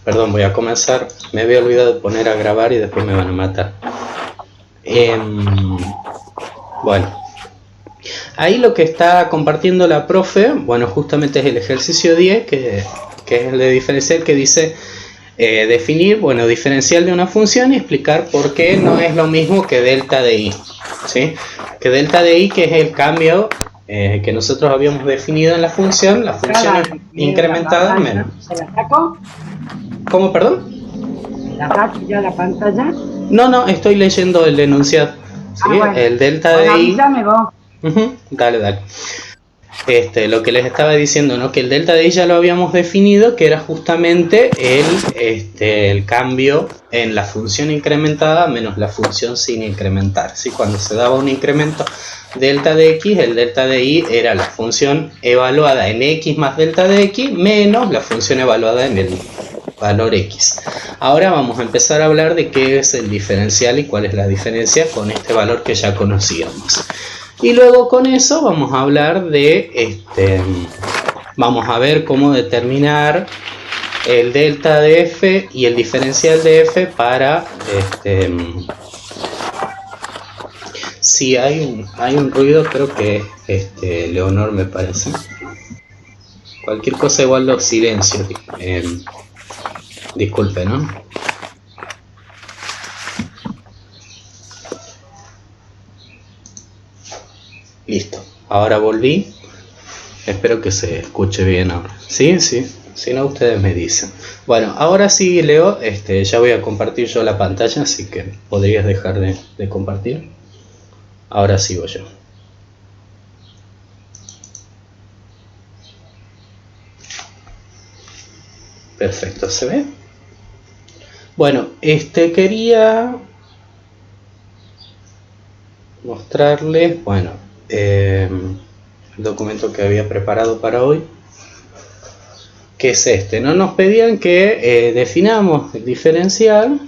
Perdón, voy a comenzar. Me había olvidado de poner a grabar y después me van a matar. Bueno, ahí lo que está compartiendo la profe, bueno, justamente es el ejercicio 10, que es el de diferencial, que dice definir, bueno, diferencial de una función y explicar por qué no es lo mismo que delta de i, ¿sí? Que delta de i, que es el cambio que nosotros habíamos definido en la función incrementada menos. ¿Se la saco? ¿Cómo, perdón? ¿La saco ya la pantalla? No, estoy leyendo el enunciado, ¿sí? Bueno. El delta de i. Avísame vos. Dale. Lo que les estaba diciendo, ¿no? Que el delta de i ya lo habíamos definido, que era justamente el cambio en la función incrementada menos la función sin incrementar, ¿sí? Cuando se daba un incremento delta de x, el delta de i era la función evaluada en x más delta de x menos la función evaluada en el valor x. Ahora vamos a empezar a hablar de qué es el diferencial y cuál es la diferencia con este valor que ya conocíamos. Y luego con eso vamos a hablar de, vamos a ver cómo determinar el delta de f y el diferencial de f para, si hay un ruido, creo que Leonor me parece. Cualquier cosa igual los silencios, disculpe, ¿no? Listo, ahora volví. Espero que se escuche bien ahora. Sí, si no ustedes me dicen. Bueno, ahora sí, Leo, ya voy a compartir yo la pantalla, así que podrías dejar de compartir. Ahora sigo yo. Perfecto, ¿se ve? Bueno, quería mostrarles, bueno, el documento que había preparado para hoy, que es no nos pedían que definamos el diferencial.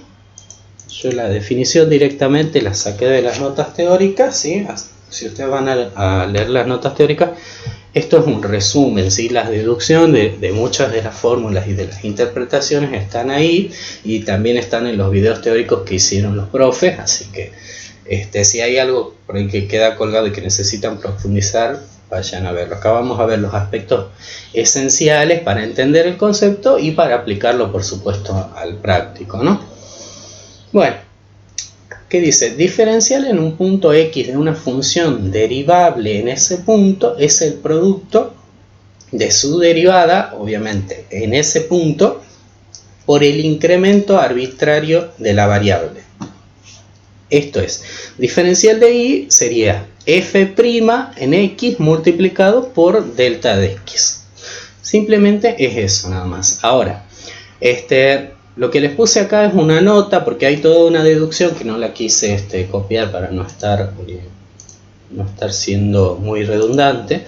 Yo la definición directamente la saqué de las notas teóricas, ¿sí? Si ustedes van a leer las notas teóricas, esto es un resumen, ¿sí? La deducción de muchas de las fórmulas y de las interpretaciones están ahí, y también están en los videos teóricos que hicieron los profes, así que si hay algo por ahí que queda colgado y que necesitan profundizar, vayan a verlo. Acá vamos a ver los aspectos esenciales para entender el concepto y para aplicarlo, por supuesto, al práctico, ¿no? Bueno, ¿qué dice? Diferencial en un punto x de una función derivable en ese punto es el producto de su derivada, obviamente, en ese punto, por el incremento arbitrario de la variable. Esto es, diferencial de y sería f' en x multiplicado por delta de x. Simplemente es eso nada más. Ahora, lo que les puse acá es una nota, porque hay toda una deducción que no la quise copiar para no estar siendo muy redundante.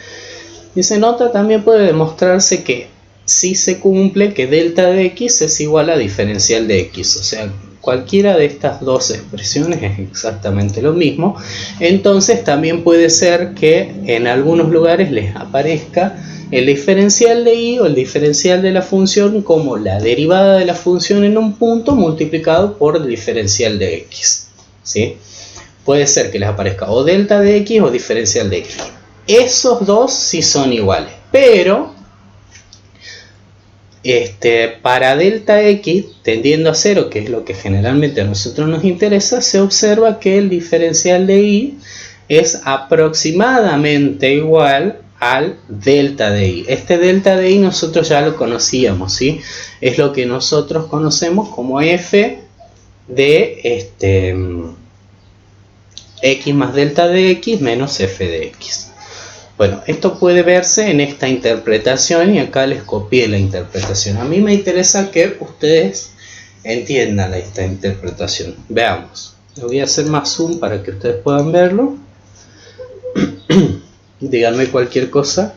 Dice, nota también puede demostrarse que si se cumple que delta de x es igual a diferencial de x, o sea, cualquiera de estas dos expresiones es exactamente lo mismo. Entonces también puede ser que en algunos lugares les aparezca el diferencial de y o el diferencial de la función como la derivada de la función en un punto multiplicado por el diferencial de x, ¿sí? Puede ser que les aparezca o delta de x o diferencial de x. Esos dos sí son iguales, pero para delta x tendiendo a 0, que es lo que generalmente a nosotros nos interesa, se observa que el diferencial de y es aproximadamente igual al delta de i. Este delta de i nosotros ya lo conocíamos, ¿sí? Es lo que nosotros conocemos como f de x más delta de x menos f de x. Bueno, esto puede verse en esta interpretación, y acá les copié la interpretación. A mí me interesa que ustedes entiendan esta interpretación. Veamos. Le voy a hacer más zoom para que ustedes puedan verlo. Díganme cualquier cosa.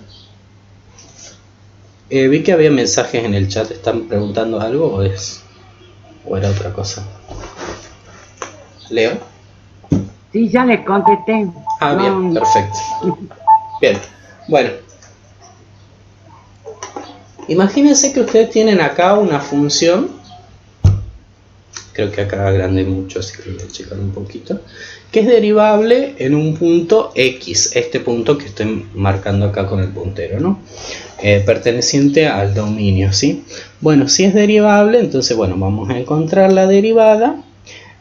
Vi que había mensajes en el chat. ¿Están preguntando algo o era otra cosa? ¿Leo? Sí, ya les contesté. Ah, bien, perfecto. Bien, bueno. Imagínense que ustedes tienen acá una función, creo que acá agrandé mucho, así que lo voy a checar un poquito, que es derivable en un punto X, este punto que estoy marcando acá con el puntero, ¿no? Perteneciente al dominio, ¿sí? Bueno, si es derivable, entonces, bueno, vamos a encontrar la derivada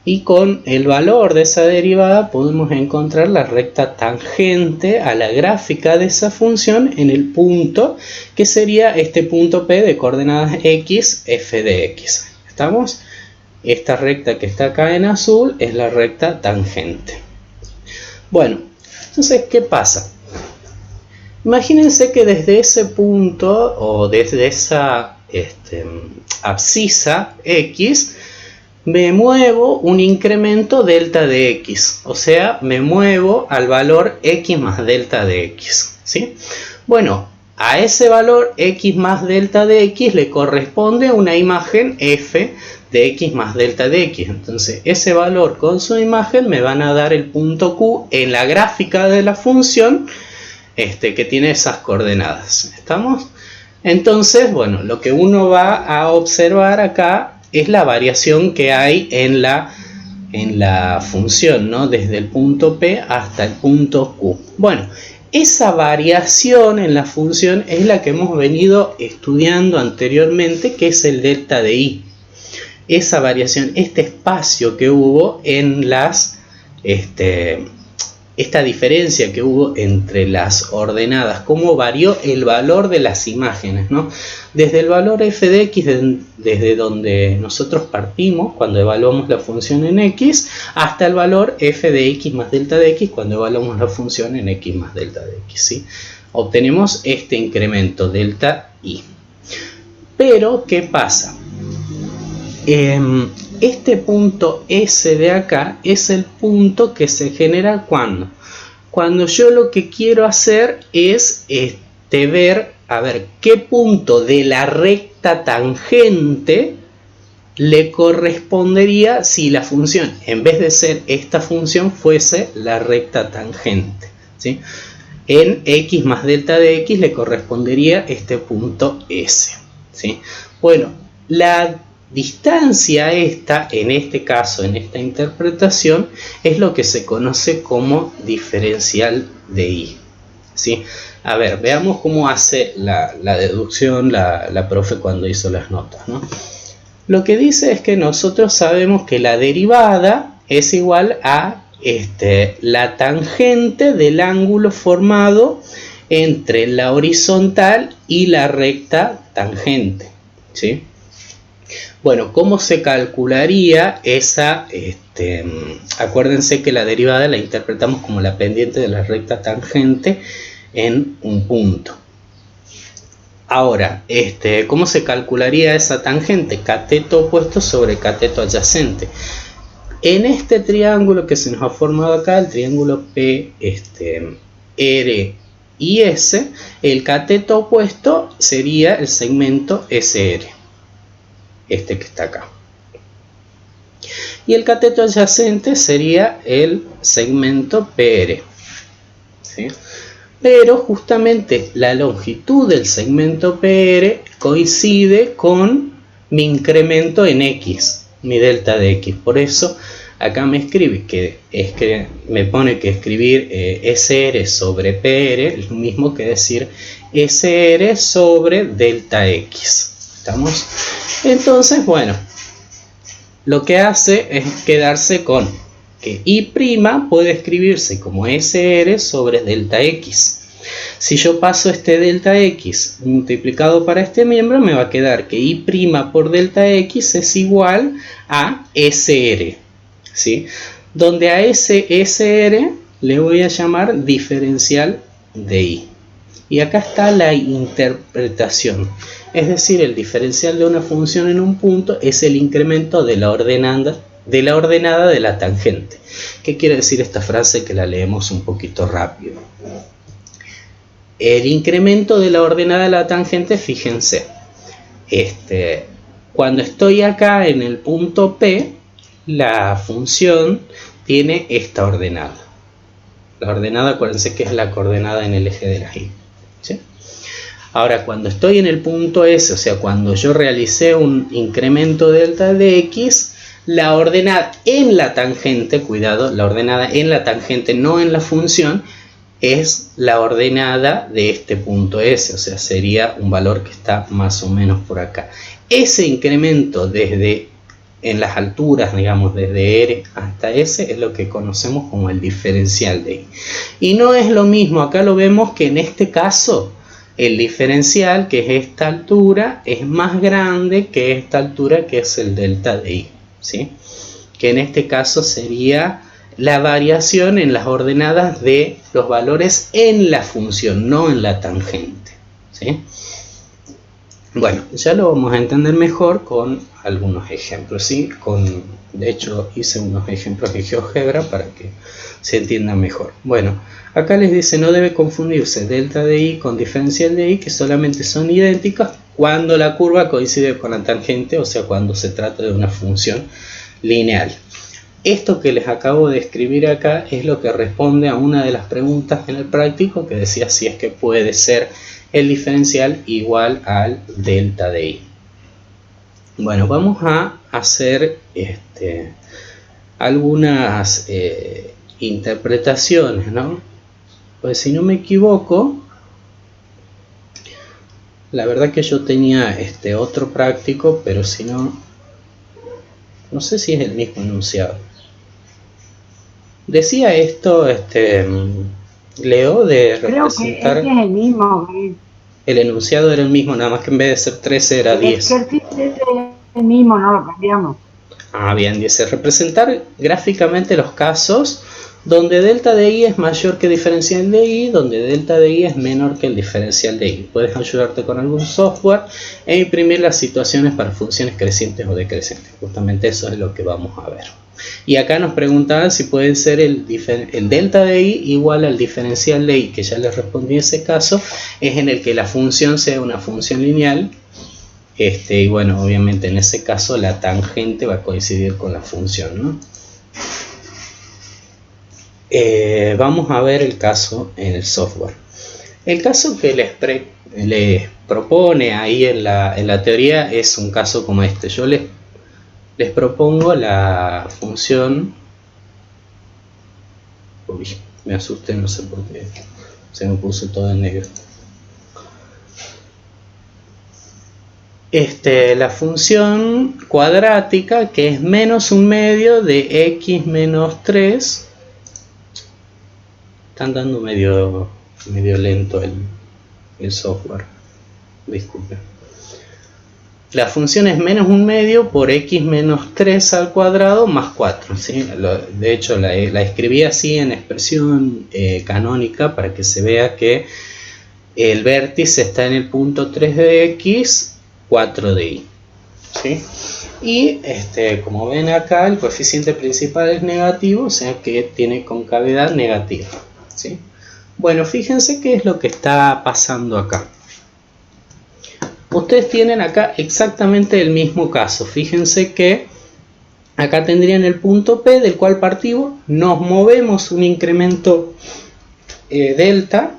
y con el valor de esa derivada podemos encontrar la recta tangente a la gráfica de esa función en el punto que sería este punto P de coordenadas X, f de X. ¿Estamos? Esta recta que está acá en azul es la recta tangente. Bueno, entonces, ¿qué pasa? Imagínense que desde ese punto o desde esa abscisa X me muevo un incremento delta de X, o sea, me muevo al valor X más delta de X, ¿sí? Bueno, a ese valor X más delta de X le corresponde una imagen F de X más delta de X. Entonces, ese valor con su imagen me van a dar el punto Q en la gráfica de la función que tiene esas coordenadas. ¿Estamos? Entonces, bueno, lo que uno va a observar acá es la variación que hay en la función, ¿no? Desde el punto P hasta el punto Q. Bueno, esa variación en la función es la que hemos venido estudiando anteriormente, que es el delta de I. Esa variación, este espacio que hubo en las esta diferencia que hubo entre las ordenadas, cómo varió el valor de las imágenes, ¿no? Desde el valor f de x, desde donde nosotros partimos cuando evaluamos la función en x, hasta el valor f de x más delta de x cuando evaluamos la función en x más delta de x, ¿sí? Obtenemos este incremento delta i. Pero, ¿qué pasa? Este punto S de acá es el punto que se genera cuando yo lo que quiero hacer es ver, a ver, qué punto de la recta tangente le correspondería si la función, en vez de ser esta función, fuese la recta tangente, ¿sí? En x más delta de x le correspondería este punto S, ¿sí? Bueno, la distancia esta, en este caso, en esta interpretación, es lo que se conoce como diferencial de I, ¿sí? A ver, veamos cómo hace la deducción la profe cuando hizo las notas, ¿no? Lo que dice es que nosotros sabemos que la derivada es igual a la tangente del ángulo formado entre la horizontal y la recta tangente, ¿sí? Bueno, ¿cómo se calcularía esa? Acuérdense que la derivada la interpretamos como la pendiente de la recta tangente en un punto. Ahora, ¿cómo se calcularía esa tangente? Cateto opuesto sobre cateto adyacente. En este triángulo que se nos ha formado acá, el triángulo P, R y S, el cateto opuesto sería el segmento SR. Este que está acá. Y el cateto adyacente sería el segmento PR, ¿sí? Pero justamente la longitud del segmento PR coincide con mi incremento en X, mi delta de X. Por eso acá me pone que escribir SR sobre PR es lo mismo que decir SR sobre delta X. ¿Estamos? Entonces, bueno, lo que hace es quedarse con que I' puede escribirse como SR sobre delta X. Si yo paso este delta X multiplicado para este miembro, me va a quedar que I' por delta X es igual a SR, ¿sí? Donde a ese SR le voy a llamar diferencial de I. Y acá está la interpretación. Es decir, el diferencial de una función en un punto es el incremento de la ordenada de la tangente. ¿Qué quiere decir esta frase? Que la leemos un poquito rápido. El incremento de la ordenada de la tangente, fíjense, cuando estoy acá en el punto P, la función tiene esta ordenada. La ordenada, acuérdense que es la coordenada en el eje de la Y, ¿sí? Ahora, cuando estoy en el punto S, o sea, cuando yo realicé un incremento delta de X, la ordenada en la tangente, cuidado, la ordenada en la tangente, no en la función, es la ordenada de este punto S, o sea, sería un valor que está más o menos por acá. Ese incremento desde en las alturas, digamos, desde R hasta S, es lo que conocemos como el diferencial de I. Y no es lo mismo, acá lo vemos que en este caso, el diferencial, que es esta altura, es más grande que esta altura, que es el delta de I, ¿sí? Que en este caso sería la variación en las ordenadas de los valores en la función, no en la tangente, ¿sí? Bueno, ya lo vamos a entender mejor con algunos ejemplos, ¿sí? De hecho, hice unos ejemplos de GeoGebra para que se entienda mejor. Bueno, acá les dice, no debe confundirse delta de I con diferencial de I, que solamente son idénticas cuando la curva coincide con la tangente, o sea, cuando se trata de una función lineal. Esto que les acabo de escribir acá es lo que responde a una de las preguntas en el práctico que decía si es que puede ser el diferencial igual al delta de I. Bueno, vamos a hacer algunas interpretaciones, ¿no? Pues si no me equivoco, la verdad que yo tenía otro práctico, pero si no, no sé si es el mismo enunciado. Decía esto, Leo, de representar... Creo que este es el mismo. El enunciado era el mismo, nada más que en vez de ser 13 era 10. El ejercicio es el mismo, no lo cambiamos. Ah, bien, dice representar gráficamente los casos donde delta de I es mayor que diferencial de I, donde delta de I es menor que el diferencial de I. Puedes ayudarte con algún software e imprimir las situaciones para funciones crecientes o decrecientes. Justamente eso es lo que vamos a ver. Y acá nos preguntaban si puede ser el delta de I igual al diferencial de I, que ya les respondí ese caso, es en el que la función sea una función lineal. Y bueno, obviamente en ese caso la tangente va a coincidir con la función, ¿no? Vamos a ver el caso en el software. El caso que les propone ahí en la teoría es un caso como este. Yo les propongo la función... Uy, me asusté, no sé por qué se me puso todo en negro. La función cuadrática, que es menos un medio de x menos 3. Están dando medio lento el software, disculpen. La función es menos un medio por x menos 3 al cuadrado más 4, ¿sí? De hecho la escribí así en expresión canónica para que se vea que el vértice está en el punto 3 de x, 4 de y, ¿sí? Y como ven acá, el coeficiente principal es negativo, o sea que tiene concavidad negativa, ¿sí? Bueno, fíjense qué es lo que está pasando acá. Ustedes tienen acá exactamente el mismo caso. Fíjense que acá tendrían el punto P del cual partimos, nos movemos un incremento delta,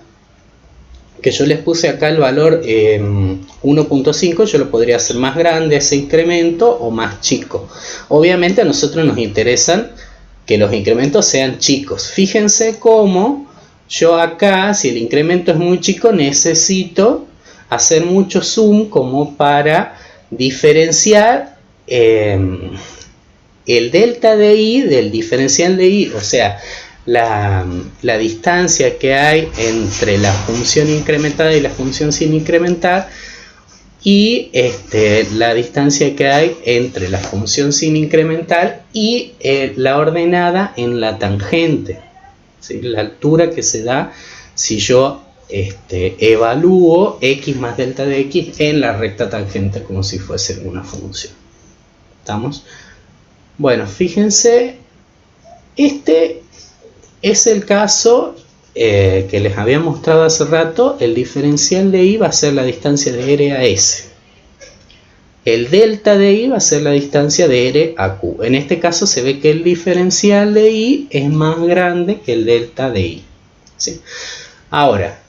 que yo les puse acá el valor 1.5, yo lo podría hacer más grande ese incremento o más chico. Obviamente a nosotros nos interesan que los incrementos sean chicos. Fíjense cómo yo acá, si el incremento es muy chico, necesito hacer mucho zoom como para diferenciar el delta de I del diferencial de I, o sea, la distancia que hay entre la función incrementada y la función sin incrementar, y la distancia que hay entre la función sin incrementar y la ordenada en la tangente, ¿sí? La altura que se da si yo evalúo x más delta de x en la recta tangente como si fuese una función. ¿Estamos? Bueno, fíjense, este es el caso que les había mostrado hace rato. El diferencial de I va a ser la distancia de R a S. El delta de I va a ser la distancia de R a Q. En este caso se ve que el diferencial de I es más grande que el delta de I, ¿sí? Ahora,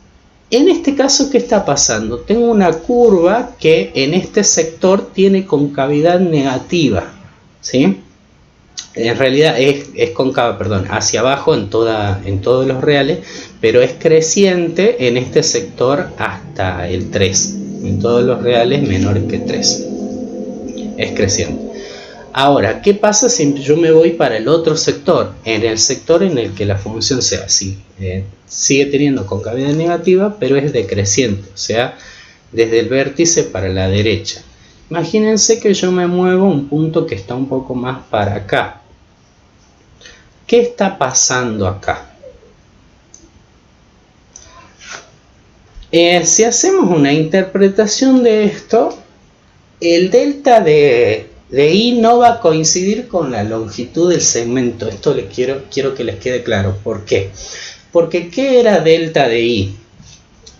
En este caso, ¿qué está pasando? Tengo una curva que en este sector tiene concavidad negativa, ¿sí? En realidad es cóncava, perdón, hacia abajo en todos los reales, pero es creciente en este sector hasta el 3. En todos los reales menores que 3. Es creciente. Ahora, ¿qué pasa si yo me voy para el otro sector? En el sector en el que la función sea así. Sigue teniendo concavidad negativa, pero es decreciente, o sea, desde el vértice para la derecha. Imagínense que yo me muevo a un punto que está un poco más para acá. ¿Qué está pasando acá? Si hacemos una interpretación de esto, el delta de I no va a coincidir con la longitud del segmento. Esto quiero que les quede claro. ¿Por qué? Porque ¿qué era delta de I?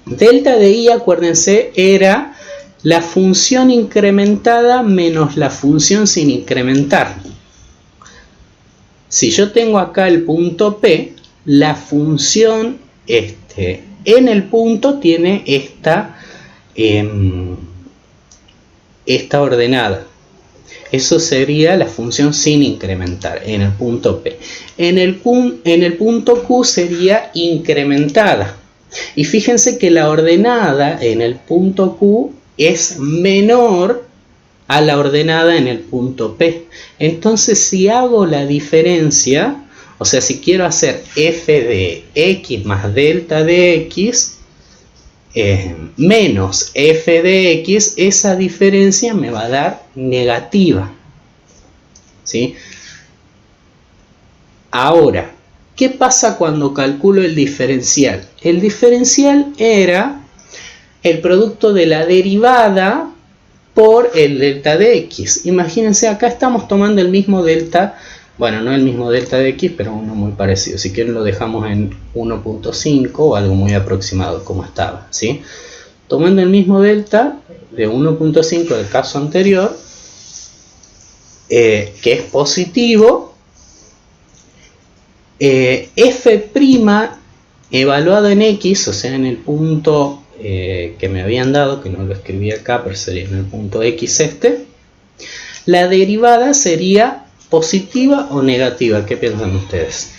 Delta de I, acuérdense, era la función incrementada menos la función sin incrementar. Si yo tengo acá el punto P, la función en el punto tiene esta ordenada. Eso sería la función sin incrementar en el punto P. En el punto Q sería incrementada. Y fíjense que la ordenada en el punto Q es menor a la ordenada en el punto P. Entonces, si hago la diferencia, o sea, si quiero hacer f de x más delta de x menos f de x, esa diferencia me va a dar negativa, ¿sí? Ahora, ¿qué pasa cuando calculo el diferencial? El diferencial era el producto de la derivada por el delta de x. Imagínense, acá estamos tomando el mismo delta, bueno, no el mismo delta de x, pero uno muy parecido. Si quieren lo dejamos en 1.5 o algo muy aproximado como estaba, ¿sí? Tomando el mismo delta de 1.5 del caso anterior, que es positivo, f' evaluado en x, o sea, en el punto que me habían dado, que no lo escribí acá, pero sería en el punto x la derivada sería positiva o negativa. ¿Qué piensan ustedes?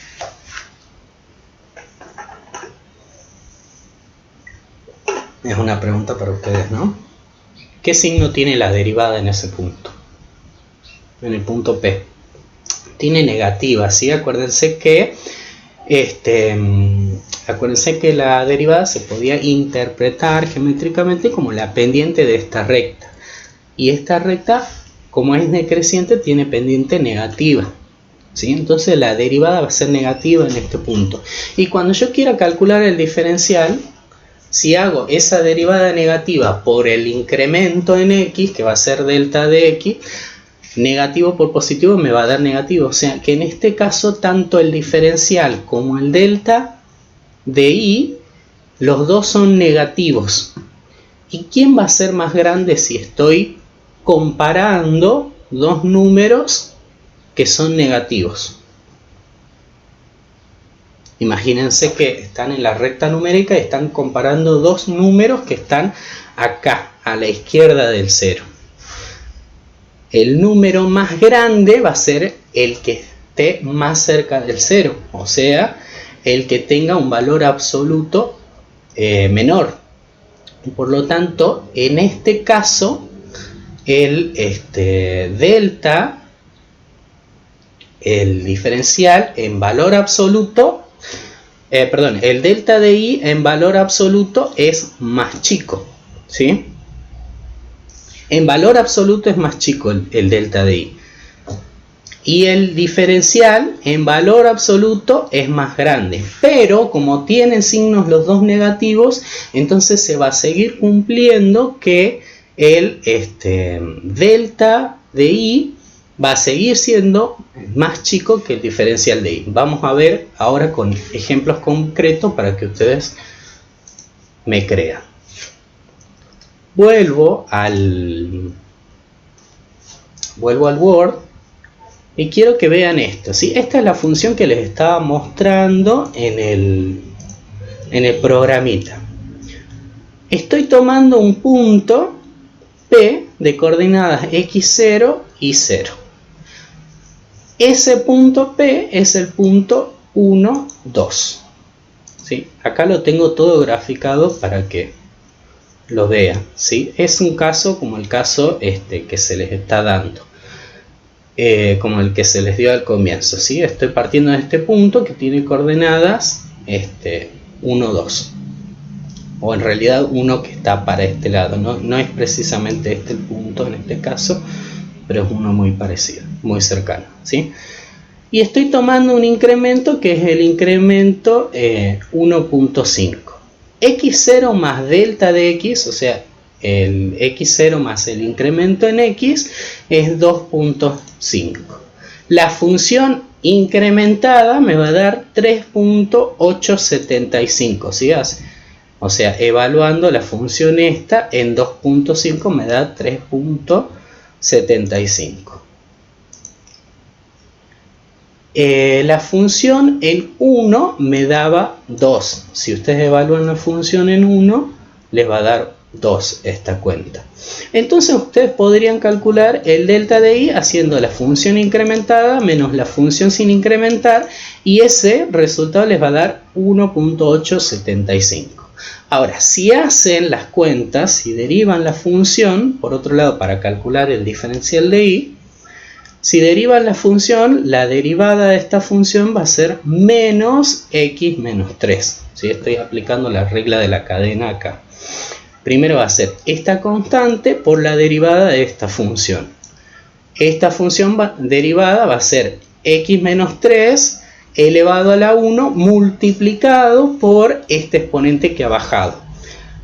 Es una pregunta para ustedes, ¿no? ¿Qué signo tiene la derivada en ese punto? En el punto P. Tiene negativa, ¿sí? Acuérdense que la derivada se podía interpretar geométricamente como la pendiente de esta recta. Y esta recta, como es decreciente, tiene pendiente negativa, ¿sí? Entonces la derivada va a ser negativa en este punto. Y cuando yo quiera calcular el diferencial, si hago esa derivada negativa por el incremento en x, que va a ser delta de x, negativo por positivo me va a dar negativo. O sea que en este caso, tanto el diferencial como el delta de i, los dos son negativos. ¿Y quién va a ser más grande si estoy comparando dos números que son negativos? Imagínense que están en la recta numérica y están comparando dos números que están acá, a la izquierda del 0. El número más grande va a ser el que esté más cerca del 0, o sea, el que tenga un valor absoluto menor. Por lo tanto, en este caso, el delta, el diferencial en valor absoluto, el delta de i en valor absoluto es más chico, ¿sí? En valor absoluto es más chico el delta de i. Y el diferencial en valor absoluto es más grande. Pero como tienen signos los dos negativos, entonces se va a seguir cumpliendo que el delta de i va a seguir siendo más chico que el diferencial de i. Vamos a ver ahora con ejemplos concretos para que ustedes me crean. Vuelvo al Word y quiero que vean esto, ¿sí? Esta es la función que les estaba mostrando en el programita. estoy tomando un punto P de coordenadas x0 y 0. Ese punto P es el punto 1, 2. ¿Sí? Acá lo tengo todo graficado para que lo vean. ¿Sí? Es un caso como el caso que se les está dando. Como el que se les dio al comienzo, ¿sí? Estoy partiendo de este punto que tiene coordenadas 1, 2, o en realidad uno que está para este lado, no es precisamente este el punto en este caso, pero es uno muy parecido, muy cercano, ¿sí? Y estoy tomando un incremento que es el incremento 1.5, x0 más delta de x, o sea, el x0 más el incremento en x es 2.5. La función incrementada me va a dar 3.875, ¿sí? O sea, evaluando la función esta en 2.5 me da 3.75. La función en 1 me daba 2. Si ustedes evalúan la función en 1, les va a dar 2 esta cuenta. Entonces ustedes podrían calcular el delta de i haciendo la función incrementada menos la función sin incrementar, y ese resultado les va a dar 1.875. Ahora, si hacen las cuentas, si derivan la función, por otro lado, para calcular el diferencial de i, si derivan la función, la derivada de esta función va a ser menos x menos 3. ¿Sí? Estoy aplicando la regla de la cadena acá. Primero va a ser esta constante por la derivada de esta función. Esta función derivada va a ser x menos 3 elevado a la 1 multiplicado por este exponente que ha bajado.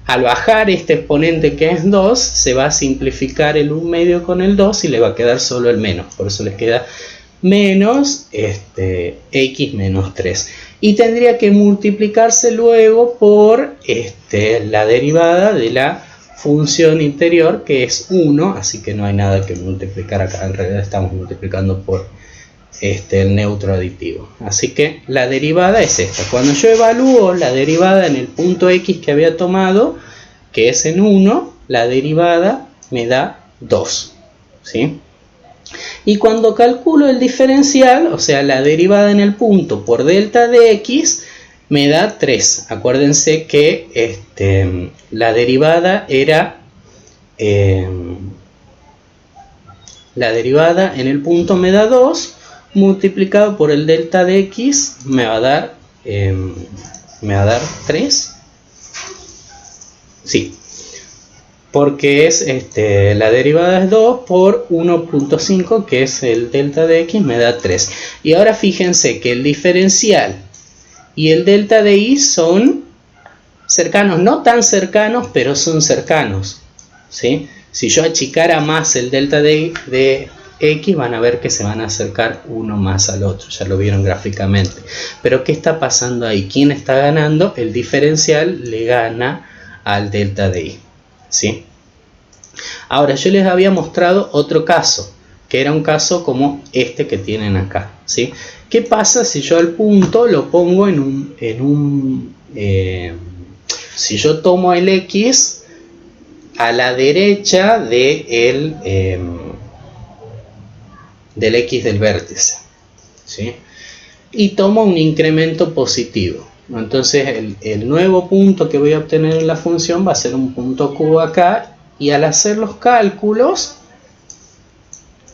Al bajar este exponente que es 2, se va a simplificar el 1 medio con el 2 y le va a quedar solo el menos. Por eso les queda menos x menos 3. Y tendría que multiplicarse luego por la derivada de la función interior, que es 1. Así que no hay nada que multiplicar acá. En realidad estamos multiplicando por el neutro aditivo. Así que la derivada es esta. Cuando yo evalúo la derivada en el punto x que había tomado, que es en 1, la derivada me da 2. ¿Sí? Y cuando calculo el diferencial, o sea, la derivada en el punto por delta de x, me da 3. Acuérdense que la derivada era... la derivada en el punto me da 2, multiplicado por el delta de x me va a dar 3. Sí, porque es la derivada es 2 por 1.5, que es el delta de x, me da 3. Y ahora fíjense que el diferencial y el delta de y son cercanos, no tan cercanos, pero son cercanos, ¿sí? Si yo achicara más el delta de x, van a ver que se van a acercar uno más al otro, ya lo vieron gráficamente. Pero ¿qué está pasando ahí? ¿Quién está ganando? El diferencial le gana al delta de y, ¿sí? Ahora, yo les había mostrado otro caso, que era un caso como este que tienen acá, ¿sí? ¿Qué pasa si yo al punto lo pongo si yo tomo el x a la derecha del x del vértice, ¿sí? Y tomo un incremento positivo? Entonces el nuevo punto que voy a obtener en la función va a ser un punto Q acá, y al hacer los cálculos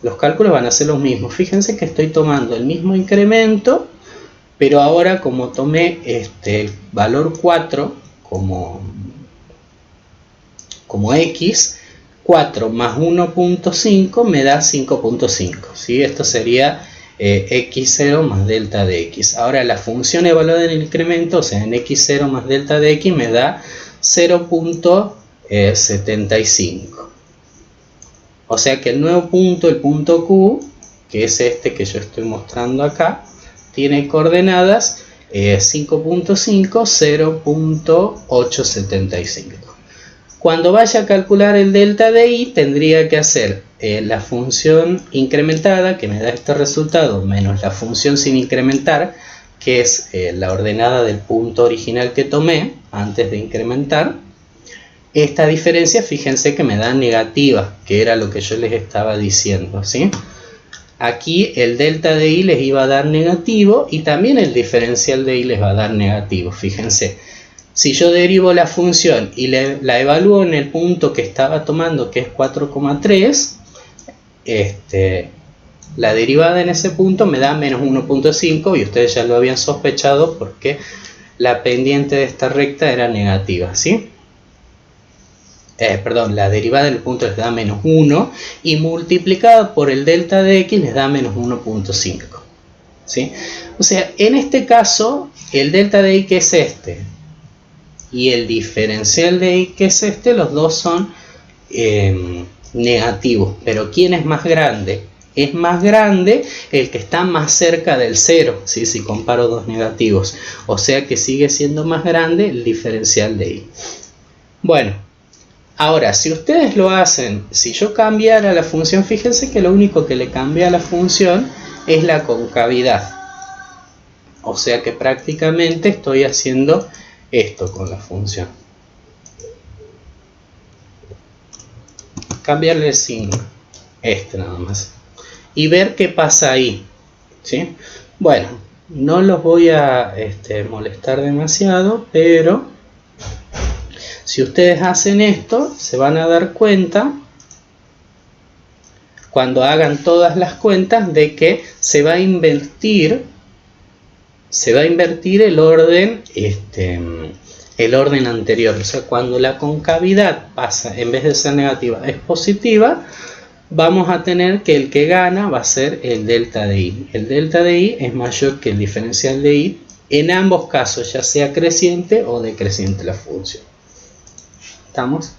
van a ser los mismos. Fíjense que estoy tomando el mismo incremento, pero ahora como tomé el valor 4 como x, 4 más 1.5 me da 5.5, ¿sí? Esto sería x0 más delta de x. Ahora la función evaluada en el incremento, o sea, en x0 más delta de x, me da 0.75. O sea que el nuevo punto, el punto Q, que es este que yo estoy mostrando acá, tiene coordenadas 5.5, 0.875. Cuando vaya a calcular el delta de i, tendría que hacer la función incrementada, que me da este resultado, menos la función sin incrementar, que es la ordenada del punto original que tomé antes de incrementar, esta diferencia, fíjense que me da negativa, que era lo que yo les estaba diciendo, ¿sí? Aquí el delta de i les iba a dar negativo y también el diferencial de i les va a dar negativo, fíjense. Si yo derivo la función y la evalúo en el punto que estaba tomando, que es 4,3, la derivada en ese punto me da menos 1,5 y ustedes ya lo habían sospechado porque la pendiente de esta recta era negativa, ¿sí? Perdón, la derivada del punto les da menos 1 y multiplicada por el delta de x les da menos 1,5, ¿sí? O sea, en este caso, el delta de y, que es este, y el diferencial de y, que es este, los dos son negativos. Pero ¿quién es más grande? Es más grande el que está más cerca del 0, ¿sí? Si comparo dos negativos. O sea que sigue siendo más grande el diferencial de y. Bueno. Ahora, si ustedes lo hacen, si yo cambiara la función, fíjense que lo único que le cambia a la función es la concavidad. O sea que prácticamente estoy haciendo esto con la función. Cambiarle el signo, nada más. Y ver qué pasa ahí, ¿sí? Bueno, no los voy a molestar demasiado, pero si ustedes hacen esto, se van a dar cuenta, cuando hagan todas las cuentas, de que se va a invertir el orden, el orden anterior. O sea, cuando la concavidad pasa, en vez de ser negativa, es positiva, vamos a tener que el que gana va a ser el delta de i. El delta de i es mayor que el diferencial de i, en ambos casos, ya sea creciente o decreciente la función. ¿Estamos?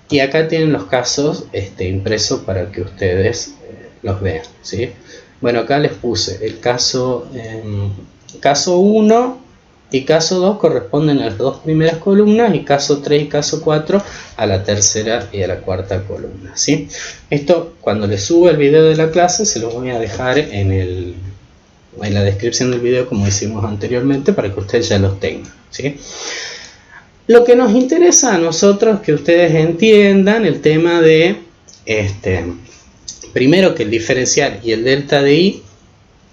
Y acá tienen los casos impresos para que ustedes los vean, ¿sí? Bueno, acá les puse el caso 1 y caso 2 corresponden a las dos primeras columnas, y caso 3 y caso 4 a la tercera y a la cuarta columna, ¿sí? Esto, cuando les subo el video de la clase, se los voy a dejar en la descripción del video, como hicimos anteriormente, para que ustedes ya los tengan, ¿sí? Lo que nos interesa a nosotros es que ustedes entiendan el tema de, primero, que el diferencial y el delta de i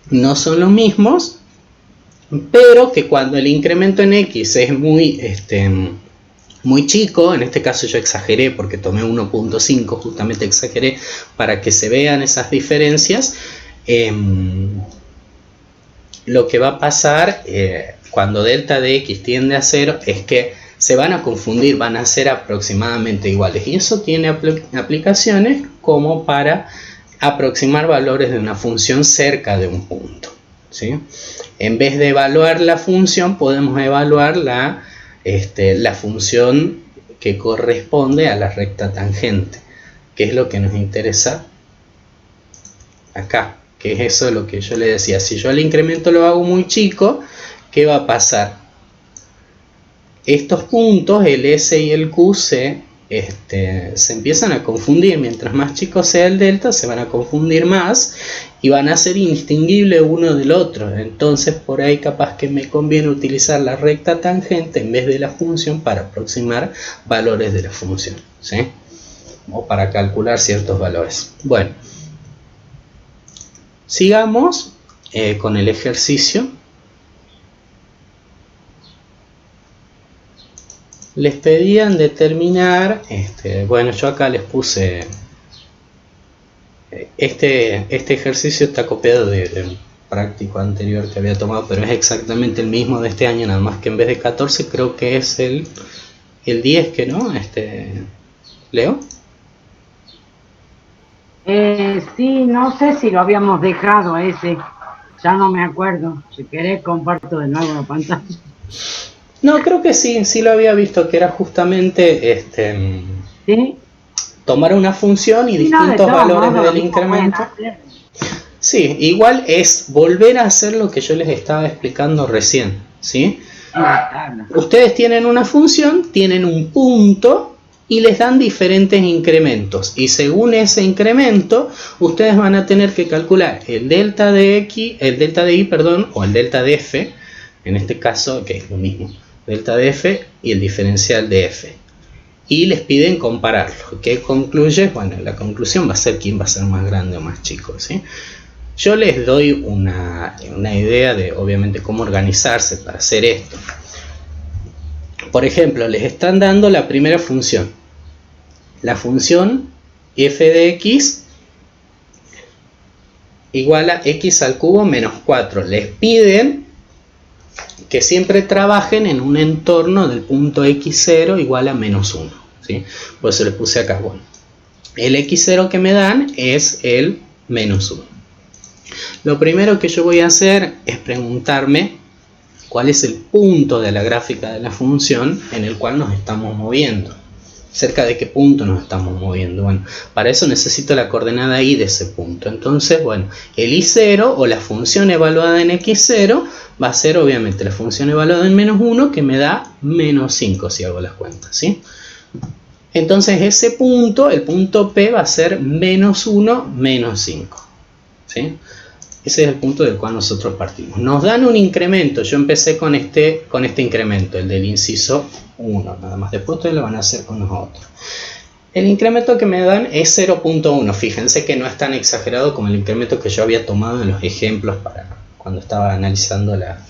no son los mismos, pero que cuando el incremento en x es muy chico, en este caso yo exageré porque tomé 1,5, justamente exageré para que se vean esas diferencias, lo que va a pasar cuando delta de x tiende a 0 es que se van a confundir, van a ser aproximadamente iguales, y eso tiene aplicaciones como para aproximar valores de una función cerca de un punto, ¿sí? En vez de evaluar la función, podemos evaluar la función que corresponde a la recta tangente, que es lo que nos interesa acá, que es eso lo que yo le decía. Si yo el incremento lo hago muy chico, ¿qué va a pasar? Estos puntos, el S y el Q, se empiezan a confundir. Mientras más chico sea el delta, se van a confundir más y van a ser indistinguibles uno del otro. Entonces, por ahí capaz que me conviene utilizar la recta tangente en vez de la función para aproximar valores de la función, ¿sí? O para calcular ciertos valores. Bueno, sigamos con el ejercicio. Les pedían determinar, bueno, yo acá les puse, este ejercicio está copiado de un práctico anterior que había tomado, pero es exactamente el mismo de este año, nada más que en vez de 14 creo que es el 10, que no, ¿Leo? Sí, no sé si lo habíamos dejado a ese, ya no me acuerdo. Si querés comparto de nuevo la pantalla. No, creo que sí lo había visto, que era justamente ¿Sí? tomar una función y distintos valores del incremento. Sí, igual es volver a hacer lo que yo les estaba explicando recién, ¿sí? Ustedes tienen una función, tienen un punto y les dan diferentes incrementos, y según ese incremento ustedes van a tener que calcular el delta de x, el delta de y, perdón, o el delta de f, en este caso, que es lo mismo, delta de f y el diferencial de f. y les piden compararlo. ¿Qué concluye? Bueno, la conclusión va a ser quién va a ser más grande o más chico, ¿sí? Yo les doy una idea de, obviamente, cómo organizarse para hacer esto. Por ejemplo, les están dando la primera función. La función f de x igual a x al cubo menos 4. Les piden que siempre trabajen en un entorno del punto x0 igual a menos 1. ¿Sí? Por eso les puse acá. Bueno, el x0 que me dan es el menos 1. Lo primero que yo voy a hacer es preguntarme cuál es el punto de la gráfica de la función en el cual nos estamos moviendo. ¿Cerca de qué punto nos estamos moviendo? Bueno, para eso necesito la coordenada y de ese punto. Entonces, bueno, el y0 o la función evaluada en x0 va a ser obviamente la función evaluada en menos 1 que me da menos 5 si hago las cuentas, ¿sí? Entonces ese punto, el punto P, va a ser menos 1, menos 5, ¿sí? Ese es el punto del cual nosotros partimos. Nos dan un incremento. Yo empecé con este incremento, el del inciso 1. Nada más. Después ustedes lo van a hacer con los otros. El incremento que me dan es 0.1. Fíjense que no es tan exagerado como el incremento que yo había tomado en los ejemplos para cuando estaba analizando la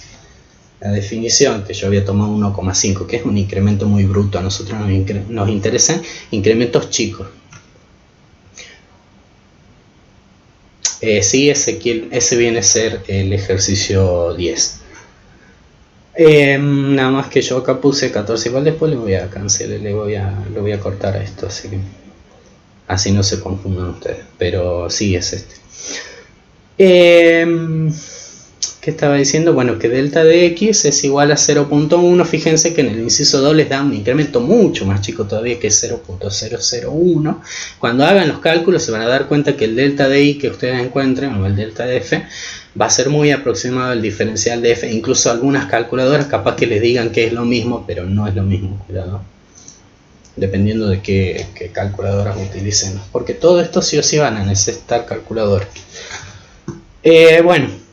definición, que yo había tomado 1,5, que es un incremento muy bruto. A nosotros nos interesan incrementos chicos. Sí, ese viene a ser el ejercicio 10. Nada más que yo acá puse 14, igual después le voy a cancelar, le voy a cortar a esto, así no se confundan ustedes, pero sí es este. ¿Qué estaba diciendo? Bueno, que delta de x es igual a 0.1. Fíjense que en el inciso 2 les da un incremento mucho más chico todavía, que es 0.001. Cuando hagan los cálculos se van a dar cuenta que el delta de y que ustedes encuentren, o el delta de f, va a ser muy aproximado al diferencial de f. Incluso algunas calculadoras capaz que les digan que es lo mismo, pero no es lo mismo, cuidado. Dependiendo de qué calculadoras utilicen, porque todo esto sí o sí van a necesitar calculadora. Bueno.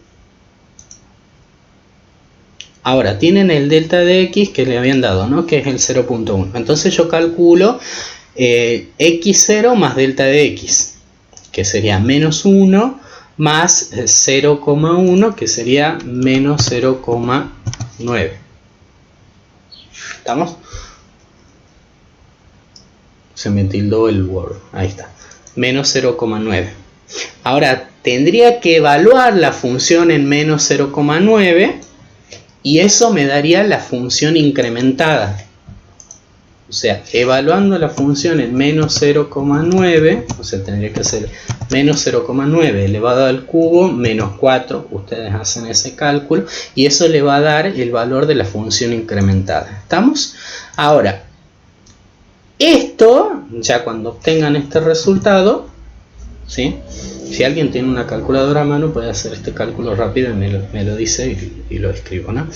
Ahora, tienen el delta de x que le habían dado, ¿no? Que es el 0.1. Entonces yo calculo x0 más delta de x, que sería menos 1, más 0,1, que sería menos 0,9. ¿Estamos? Se me tildó el Word. Ahí está. Menos 0,9. Ahora, tendría que evaluar la función en menos 0,9. Y eso me daría la función incrementada. O sea, evaluando la función en menos 0,9, o sea, tendría que ser menos 0,9 elevado al cubo menos 4. Ustedes hacen ese cálculo y eso le va a dar el valor de la función incrementada. ¿Estamos? Ahora, esto, ya cuando obtengan este resultado, ¿sí? Si alguien tiene una calculadora a mano puede hacer este cálculo rápido y me lo dice y lo escribo, ¿no?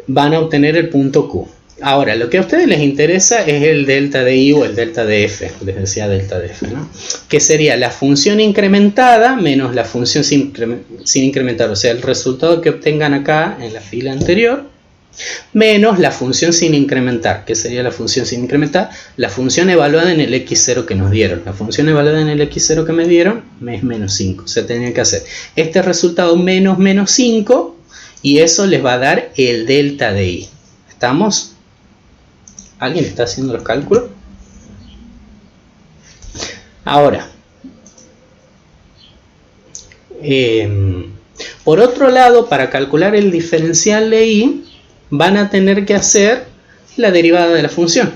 Van a obtener el punto Q. Ahora, lo que a ustedes les interesa es el delta de I o el delta de F. Les decía delta de F, ¿no? Que sería la función incrementada menos la función sin incrementar. O sea, el resultado que obtengan acá en la fila anterior menos la función sin incrementar. ¿Qué sería la función sin incrementar? La función evaluada en el x0 que nos dieron. La función evaluada en el x0 que me dieron es menos 5. O sea, tenía que hacer este resultado menos 5 y eso les va a dar el delta de I. ¿Estamos? ¿Alguien está haciendo los cálculos? Ahora, por otro lado, para calcular el diferencial de I, van a tener que hacer la derivada de la función.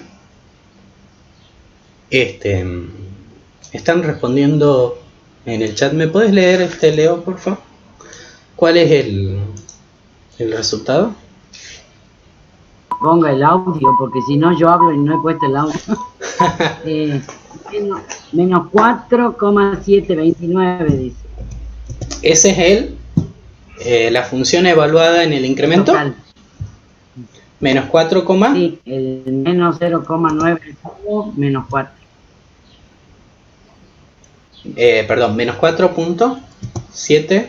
Están respondiendo en el chat. ¿Me puedes leer, Leo, por favor? ¿Cuál es el resultado? Ponga el audio, porque si no yo hablo y no he puesto el audio. Menos 4,729 dice. Ese es la función evaluada en el incremento. Total. Menos 4, sí, el menos 0,9 menos 4. Perdón, menos 4.7.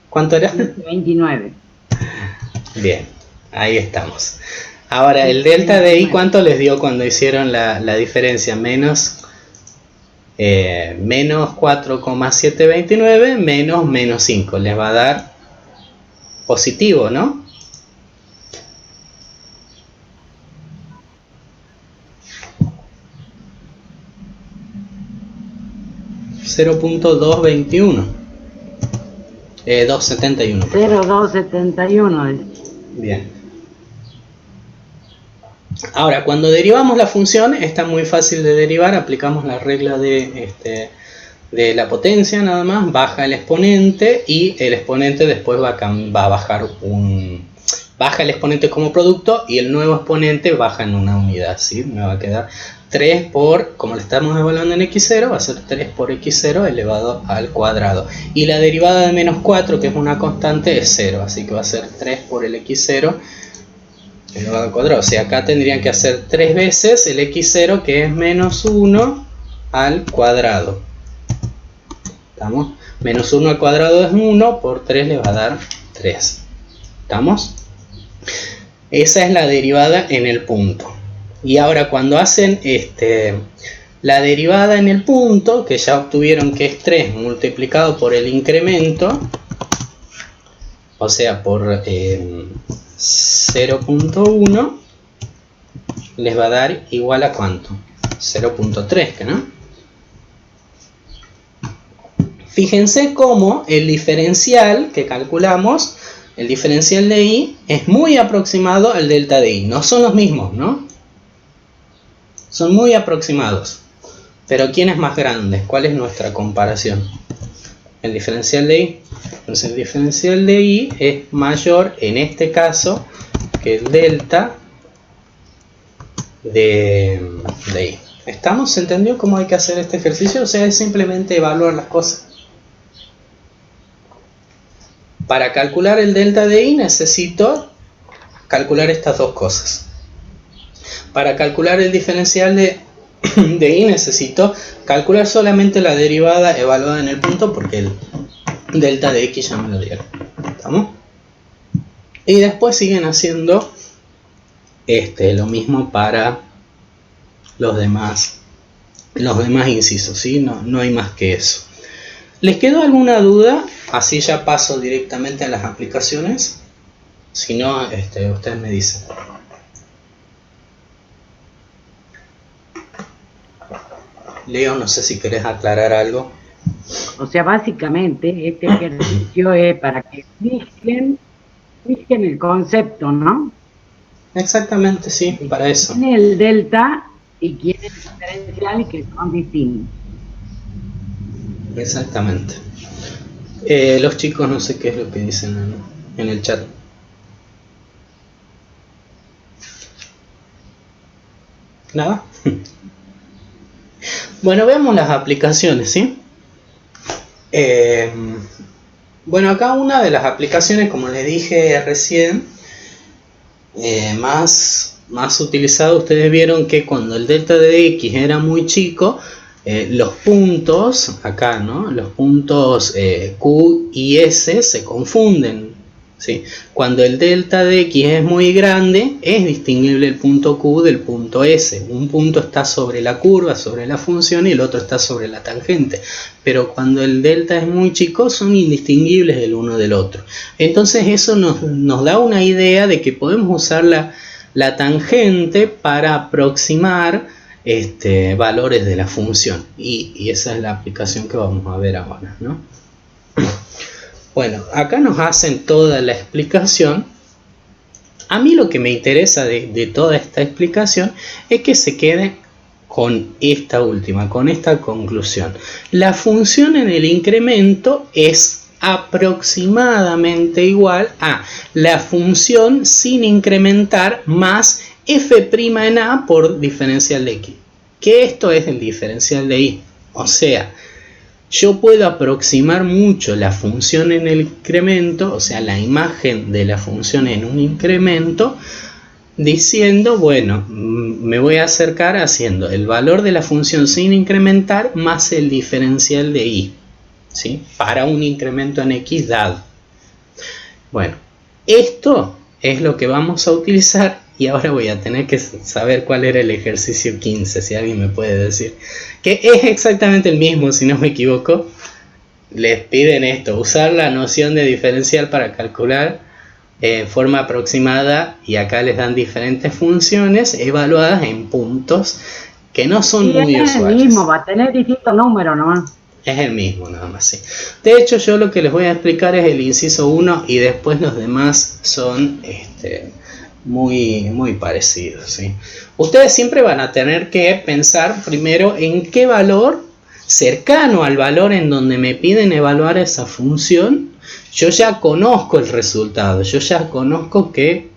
¿Cuánto era? 29. Bien, ahí estamos. Ahora, el delta de i, ¿cuánto les dio cuando hicieron la diferencia? Menos 4,729 menos 5. Les va a dar positivo, ¿no? .221. 271. 0,271. Bien. Ahora, cuando derivamos la función, está muy fácil de derivar. Aplicamos la regla de la potencia nada más. Baja el exponente y el exponente después va a bajar baja el exponente como producto y el nuevo exponente baja en una unidad, ¿sí? Me va a quedar 3 por, como le estamos evaluando en x0, va a ser 3 por x0 elevado al cuadrado. Y la derivada de menos 4, que es una constante, es 0. Así que va a ser 3 por el x0 elevado al cuadrado. O sea, acá tendrían que hacer 3 veces el x0, que es menos 1 al cuadrado. ¿Estamos? Menos 1 al cuadrado es 1, por 3 le va a dar 3. ¿Estamos? Esa es la derivada en el punto. Y ahora cuando hacen la derivada en el punto, que ya obtuvieron que es 3 multiplicado por el incremento, o sea, por 0.1, les va a dar igual a ¿cuánto? 0.3, ¿no? Fíjense cómo el diferencial que calculamos, el diferencial de i, es muy aproximado al delta de i. No son los mismos, ¿no? Son muy aproximados. Pero ¿quién es más grande? ¿Cuál es nuestra comparación? El diferencial de i. Entonces el diferencial de i es mayor en este caso que el delta de i. ¿Estamos? ¿Se entendió cómo hay que hacer este ejercicio? O sea, es simplemente evaluar las cosas. Para calcular el delta de i necesito calcular estas dos cosas. Para calcular el diferencial de i necesito calcular solamente la derivada evaluada en el punto, porque el delta de x ya me lo dieron. ¿Estamos? Y después siguen haciendo lo mismo para los demás incisos, ¿sí? No hay más que eso. ¿Les quedó alguna duda? Así ya paso directamente a las aplicaciones. Si no, ustedes me dicen. Leo, no sé si querés aclarar algo. O sea, básicamente este ejercicio es para que fijen el concepto, ¿no? Exactamente, sí, para eso. Quién es el delta y quién es el diferencial y que son distintos. Exactamente. Los chicos no sé qué es lo que dicen en el chat. ¿Nada? Bueno, veamos las aplicaciones, ¿sí? Bueno, acá una de las aplicaciones, como les dije recién, más utilizado, ustedes vieron que cuando el delta de x era muy chico, los puntos, acá, ¿no? Los puntos Q y S se confunden, ¿sí? Cuando el delta de x es muy grande, es distinguible el punto Q del punto S. Un punto está sobre la curva, sobre la función, y el otro está sobre la tangente. Pero cuando el delta es muy chico, son indistinguibles el uno del otro. Entonces eso nos da una idea de que podemos usar la tangente para aproximar valores de la función, y esa es la aplicación que vamos a ver ahora, ¿no? Bueno, acá nos hacen toda la explicación. A mí lo que me interesa de toda esta explicación es que se quede con esta última, con esta conclusión. La función en el incremento es aproximadamente igual a la función sin incrementar más f' en a por diferencial de x, que esto es el diferencial de y. O sea, yo puedo aproximar mucho la función en el incremento, o sea, la imagen de la función en un incremento, diciendo, bueno, me voy a acercar haciendo el valor de la función sin incrementar más el diferencial de y, ¿sí? Para un incremento en x dado. Bueno, esto es lo que vamos a utilizar y ahora voy a tener que saber cuál era el ejercicio 15, si alguien me puede decir. Que es exactamente el mismo, si no me equivoco. Les piden esto, usar la noción de diferencial para calcular en forma aproximada, y acá les dan diferentes funciones evaluadas en puntos que no son muy usuales. Es el mismo, va a tener distintos números nomás. Es el mismo, nada más, sí. De hecho, yo lo que les voy a explicar es el inciso 1 y después los demás son muy parecidos, ¿sí? Ustedes siempre van a tener que pensar primero en qué valor cercano al valor en donde me piden evaluar esa función, yo ya conozco el resultado, yo ya conozco qué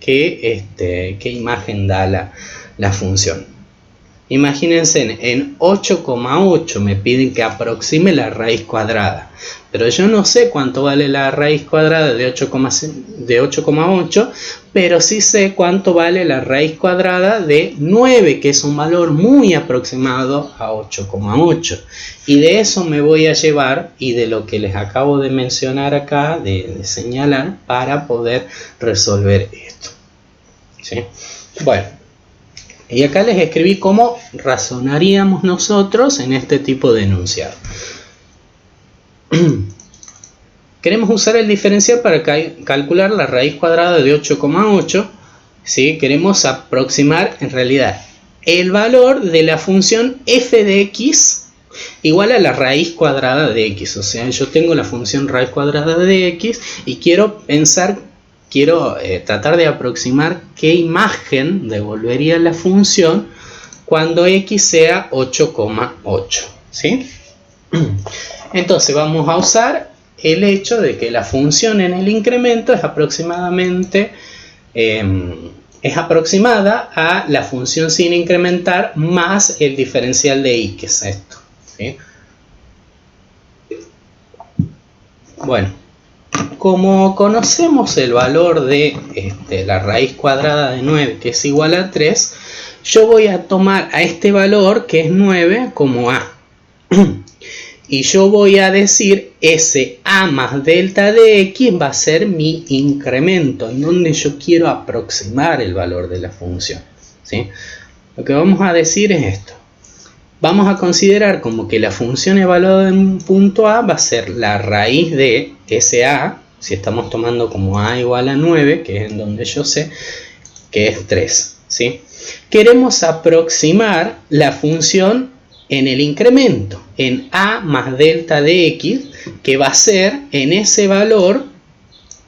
imagen da la función. Imagínense, en 8,8 me piden que aproxime la raíz cuadrada, pero yo no sé cuánto vale la raíz cuadrada de 8,8, pero sí sé cuánto vale la raíz cuadrada de 9, que es un valor muy aproximado a 8,8. Y de eso me voy a llevar, y de lo que les acabo de mencionar acá, de señalar, para poder resolver esto, ¿sí? Bueno. Y acá les escribí cómo razonaríamos nosotros en este tipo de enunciado. Queremos usar el diferencial para calcular la raíz cuadrada de 8,8. ¿Sí? Queremos aproximar en realidad el valor de la función f de x igual a la raíz cuadrada de x. O sea, yo tengo la función raíz cuadrada de x y quiero tratar de aproximar qué imagen devolvería la función cuando x sea 8,8. ¿Sí? Entonces vamos a usar el hecho de que la función en el incremento es aproximadamente aproximada a la función sin incrementar más el diferencial de y, que es esto, ¿sí? Bueno, como conocemos el valor de la raíz cuadrada de 9, que es igual a 3, yo voy a tomar a este valor, que es 9, como a. Y yo voy a decir, ese a más delta de x va a ser mi incremento, en donde yo quiero aproximar el valor de la función, ¿sí? Lo que vamos a decir es esto. Vamos a considerar como que la función evaluada en un punto A va a ser la raíz de ese a, si estamos tomando como a igual a 9, que es en donde yo sé que es 3, ¿sí? Queremos aproximar la función en el incremento, en a más delta de x, que va a ser en ese valor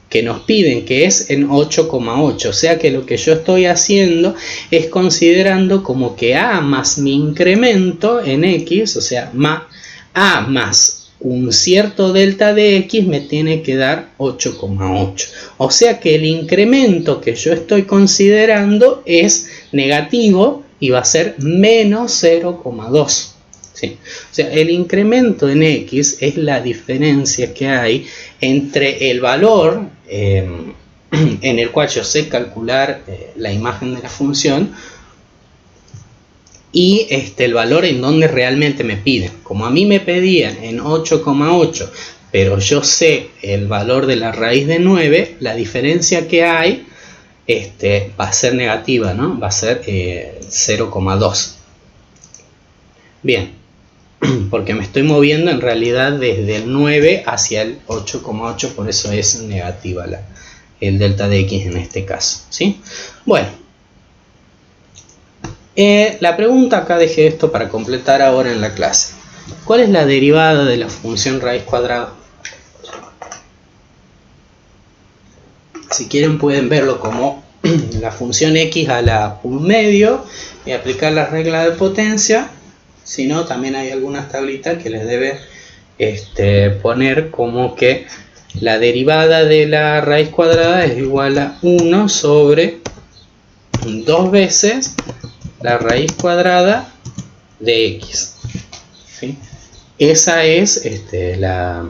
que nos piden, que es en 8,8. O sea que lo que yo estoy haciendo es considerando como que a más mi incremento en x, o sea, a más un cierto delta de x me tiene que dar 8,8. O sea que el incremento que yo estoy considerando es negativo y va a ser menos 0,2. ¿Sí? O sea, el incremento en x es la diferencia que hay entre el valor en el cual yo sé calcular la imagen de la función y el valor en donde realmente me piden. Como a mí me pedían en 8,8, pero yo sé el valor de la raíz de 9, la diferencia que hay va a ser negativa, ¿no? Va a ser 0,2. Bien. Porque me estoy moviendo en realidad desde el 9 hacia el 8,8, por eso es negativa el delta de x en este caso, ¿sí? Bueno, la pregunta acá, dejé esto para completar ahora en la clase. ¿Cuál es la derivada de la función raíz cuadrada? Si quieren pueden verlo como la función x a la 1/2 y aplicar la regla de potencia. Si no, también hay algunas tablitas que les debe poner como que la derivada de la raíz cuadrada es igual a 1 sobre 2 veces la raíz cuadrada de x, ¿sí? Esa es la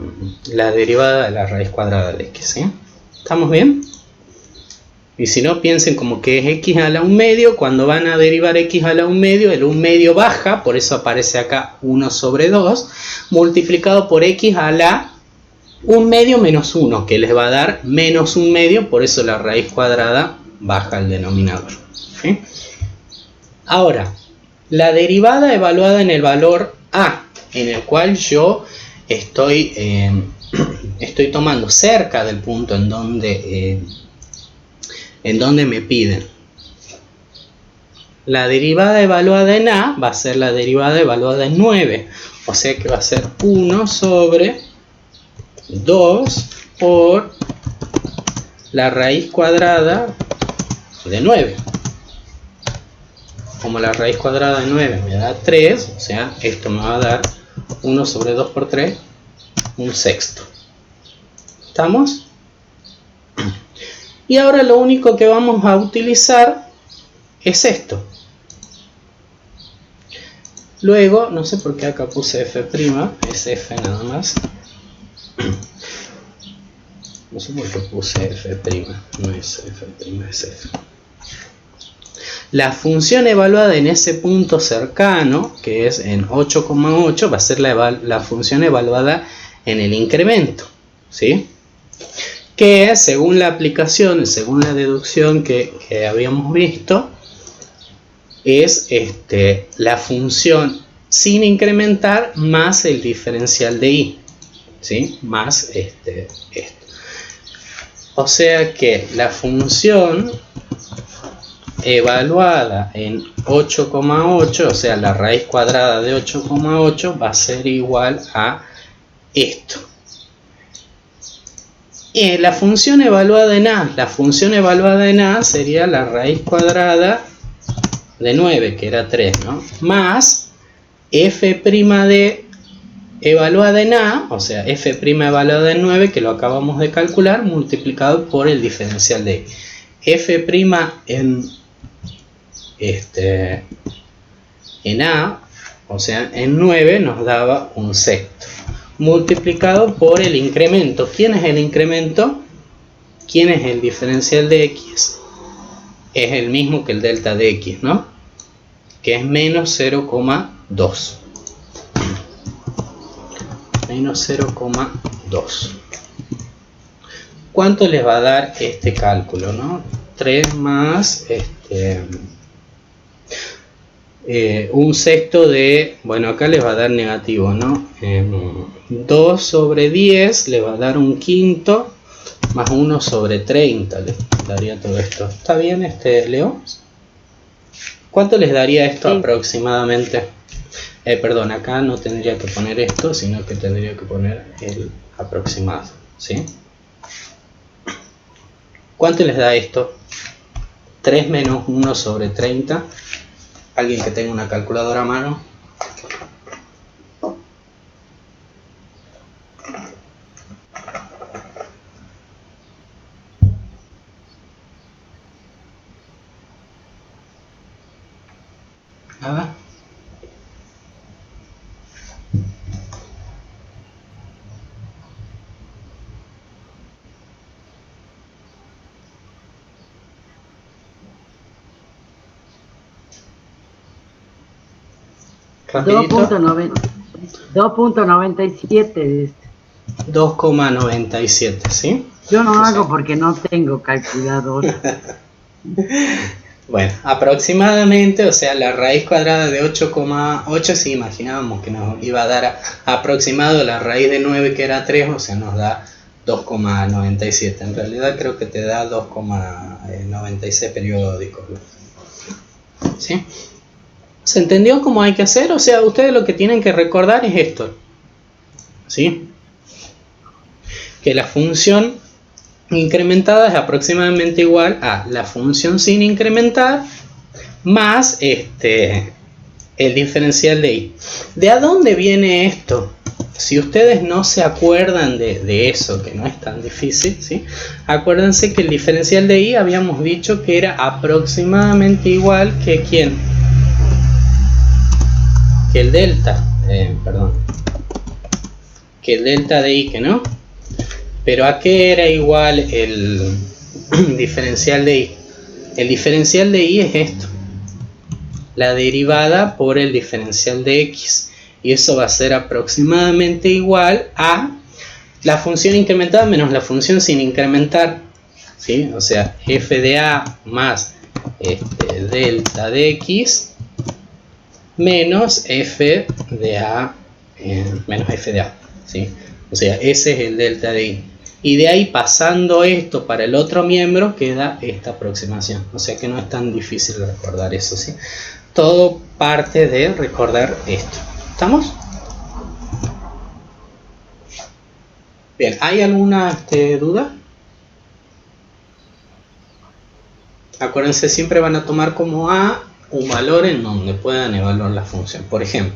derivada de la raíz cuadrada de x, ¿sí? ¿Estamos bien? Y si no, piensen como que es x a la 1/2. Cuando van a derivar x a la 1/2, el 1/2 baja, por eso aparece acá 1 sobre 2, multiplicado por x a la 1/2 menos 1, que les va a dar menos 1/2, por eso la raíz cuadrada baja al denominador. ¿sí? Ahora, la derivada evaluada en el valor A, en el cual yo estoy tomando cerca del punto en donde me piden. La derivada evaluada en A va a ser la derivada evaluada en 9. O sea que va a ser 1 sobre 2 por la raíz cuadrada de 9. Como la raíz cuadrada de 9 me da 3, o sea, esto me va a dar 1 sobre 2 por 3, un sexto. ¿Estamos? Y ahora lo único que vamos a utilizar es esto. Luego, no sé por qué acá puse f', es f nada más. No sé por qué puse f', no es f', es f. La función evaluada en ese punto cercano, que es en 8,8, va a ser la función evaluada en el incremento, ¿sí? Que según la aplicación, según la deducción que habíamos visto, es la función sin incrementar más el diferencial de y, ¿sí? Más esto. O sea que la función evaluada en 8,8, o sea, la raíz cuadrada de 8,8 va a ser igual a esto. Y la función evaluada en A, sería la raíz cuadrada de 9, que era 3, ¿no? Más f' de evaluada en A, o sea, f' evaluada en 9, que lo acabamos de calcular, multiplicado por el diferencial de f' en A, o sea, en 9 nos daba un sexto, multiplicado por el incremento. ¿Quién es el incremento? ¿Quién es el diferencial de x? Es el mismo que el delta de x, ¿no? Que es menos 0,2. Menos 0,2. ¿Cuánto les va a dar este cálculo, no? 3 más un sexto de, bueno, acá les va a dar negativo, ¿no? 2 sobre 10 le va a dar un quinto, más 1 sobre 30 le daría todo esto. ¿Está bien, Leo? ¿Cuánto les daría esto aproximadamente? Perdón, acá no tendría que poner esto, sino que tendría que poner el aproximado, ¿sí? ¿Cuánto les da esto? 3 menos 1 sobre 30. ¿Alguien que tenga una calculadora a mano? Nada. Rapidito. 2.97. 2,97, ¿sí? Yo no hago porque no tengo calculadora. Bueno, aproximadamente, o sea, la raíz cuadrada de 8,8, si imaginábamos que nos iba a dar aproximado la raíz de 9, que era 3, o sea, nos da 2,97. En realidad creo que te da 2,96 periódicos, ¿sí? ¿Se entendió cómo hay que hacer? O sea, ustedes lo que tienen que recordar es esto, ¿sí? Que la función incrementada es aproximadamente igual a la función sin incrementar más el diferencial de y. ¿De a dónde viene esto? Si ustedes no se acuerdan de eso, que no es tan difícil, ¿sí? Acuérdense que el diferencial de y habíamos dicho que era aproximadamente igual que ¿quién? Que el delta, que el delta de y, ¿no? Pero ¿a qué era igual el diferencial de y? El diferencial de y es esto, la derivada por el diferencial de x, y eso va a ser aproximadamente igual a la función incrementada menos la función sin incrementar, ¿sí? O sea, f de a más delta de x menos f de a, menos f de a, ¿sí? O sea, ese es el delta de y. Y de ahí, pasando esto para el otro miembro, queda esta aproximación. O sea que no es tan difícil recordar eso, ¿sí? Todo parte de recordar esto. ¿Estamos? Bien, ¿hay alguna duda? Acuérdense, siempre van a tomar como a un valor en donde puedan evaluar la función. Por ejemplo,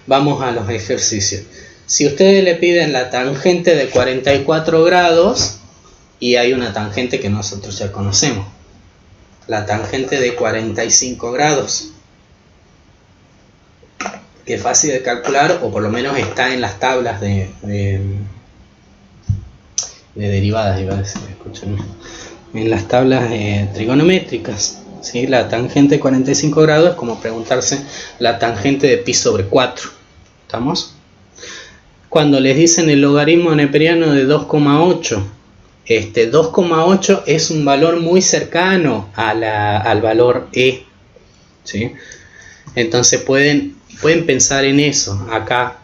vamos a los ejercicios. Si ustedes le piden la tangente de 44 grados y hay una tangente que nosotros ya conocemos, la tangente de 45 grados, que es fácil de calcular, o por lo menos está en las tablas de derivadas, iba a decir, escúchenme, en las tablas trigonométricas, ¿sí? La tangente de 45 grados es como preguntarse la tangente de pi sobre 4. ¿Estamos? Cuando les dicen el logaritmo neperiano de 2,8, 2,8 es un valor muy cercano al valor e, ¿sí? Entonces pueden pensar en eso. Acá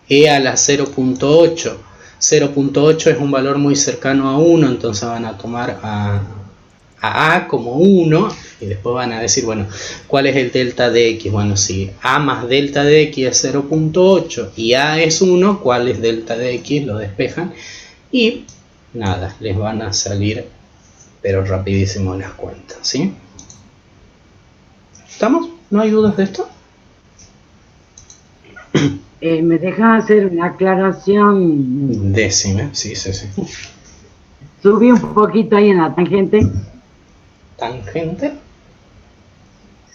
e a la 0,8. 0,8 es un valor muy cercano a 1, entonces van a tomar a como 1 y después van a decir, bueno, ¿cuál es el delta de x? Bueno, si a más delta de x es 0,8 y a es 1, ¿cuál es delta de x? Lo despejan y nada, les van a salir pero rapidísimo las cuentas, ¿sí? ¿Estamos? ¿No hay dudas de esto? ¿Me dejas hacer una aclaración? Décime, sí. Subí un poquito ahí en la tangente. ¿Tangente?